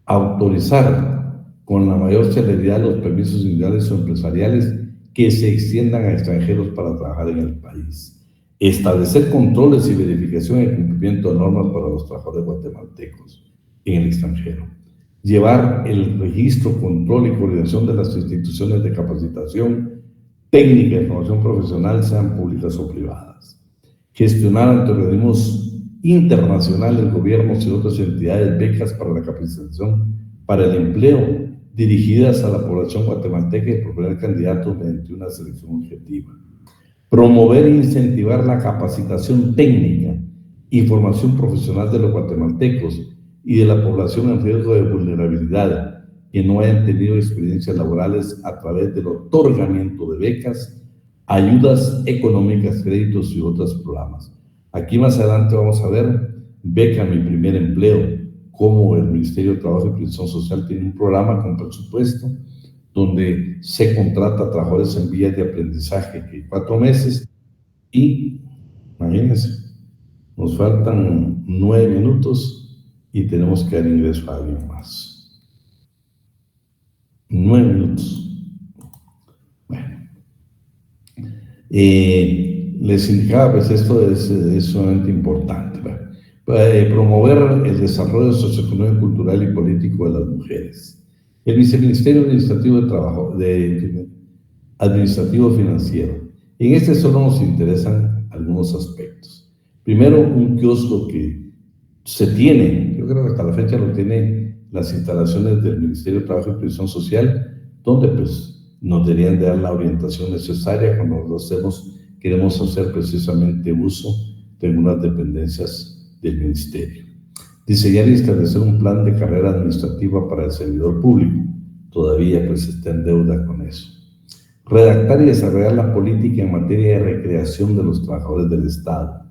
Autorizar con la mayor celeridad los permisos individuales o empresariales que se extiendan a extranjeros para trabajar en el país. Establecer controles y verificación en cumplimiento de normas para los trabajadores guatemaltecos en el extranjero. Llevar el registro, control y coordinación de las instituciones de capacitación técnica de formación profesional, sean públicas o privadas. Gestionar ante organismos internacionales, gobiernos y otras entidades becas para la capacitación para el empleo dirigidas a la población guatemalteca y proponer candidatos mediante una selección objetiva. Promover e incentivar la capacitación técnica y formación profesional de los guatemaltecos y de la población en riesgo de vulnerabilidad que no hayan tenido experiencias laborales a través del otorgamiento de becas, ayudas económicas, créditos y otros programas. Aquí más adelante vamos a ver Beca Mi Primer Empleo, cómo el Ministerio de Trabajo y Previsión Social tiene un programa con presupuesto donde se contrata a trabajadores en vías de aprendizaje que 4 meses y, imagínense, nos faltan 9 minutos y tenemos que dar ingreso a alguien más. 9 minutos. Bueno. Les indicaba, pues esto es sumamente importante, ¿verdad? Promover el desarrollo socioeconómico, cultural y político de las mujeres. El Viceministerio Administrativo de Trabajo, Administrativo Financiero. En este solo nos interesan algunos aspectos. Primero, un kiosco que se tiene, yo creo que hasta la fecha lo tiene las instalaciones del Ministerio de Trabajo y Previsión Social, donde pues nos deberían de dar la orientación necesaria cuando lo hacemos. Queremos hacer precisamente uso de algunas dependencias del Ministerio. Diseñar y establecer un plan de carrera administrativa para el servidor público. Todavía pues está en deuda con eso. Redactar y desarrollar la política en materia de recreación de los trabajadores del Estado.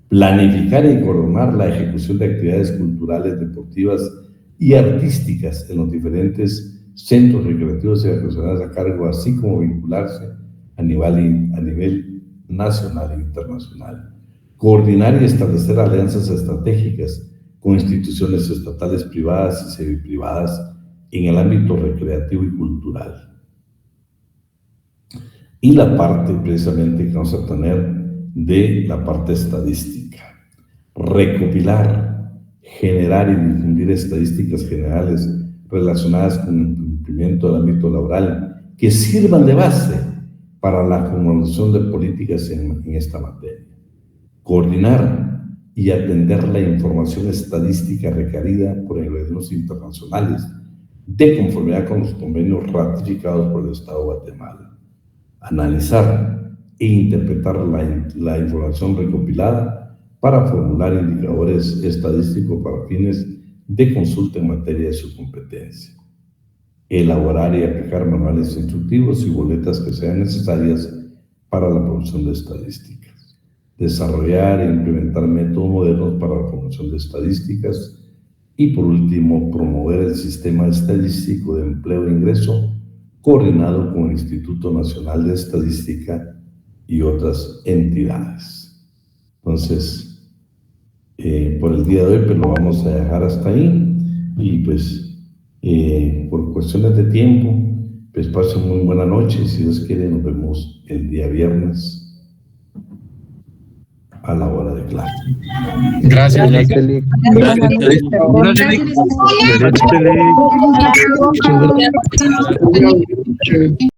Planificar y coordinar la ejecución de actividades culturales, deportivas y artísticas en los diferentes centros recreativos y recreacionales a cargo, así como vincularse a nivel nacional e internacional. Coordinar y establecer alianzas estratégicas con instituciones estatales, privadas y semiprivadas en el ámbito recreativo y cultural. Y la parte precisamente que vamos a tener de la parte estadística. Recopilar, generar y difundir estadísticas generales relacionadas con el cumplimiento del ámbito laboral que sirvan de base para la formulación de políticas en esta materia. Coordinar y atender la información estadística requerida por organismos internacionales de conformidad con los convenios ratificados por el Estado de Guatemala. Analizar e interpretar la información recopilada para formular indicadores estadísticos para fines de consulta en materia de su competencia. Elaborar y aplicar manuales instructivos y boletas que sean necesarias para la producción de estadísticas. Desarrollar e implementar métodos modernos para la promoción de estadísticas. Y por último, promover el sistema estadístico de empleo e ingreso coordinado con el Instituto Nacional de Estadística y otras entidades. Entonces, por el día de hoy pues lo vamos a dejar hasta ahí y pues por cuestiones de tiempo pues pasen muy buena noche. Si Dios quiere nos vemos el día viernes a la hora de clase. Gracias, Lick. Gracias, Lick.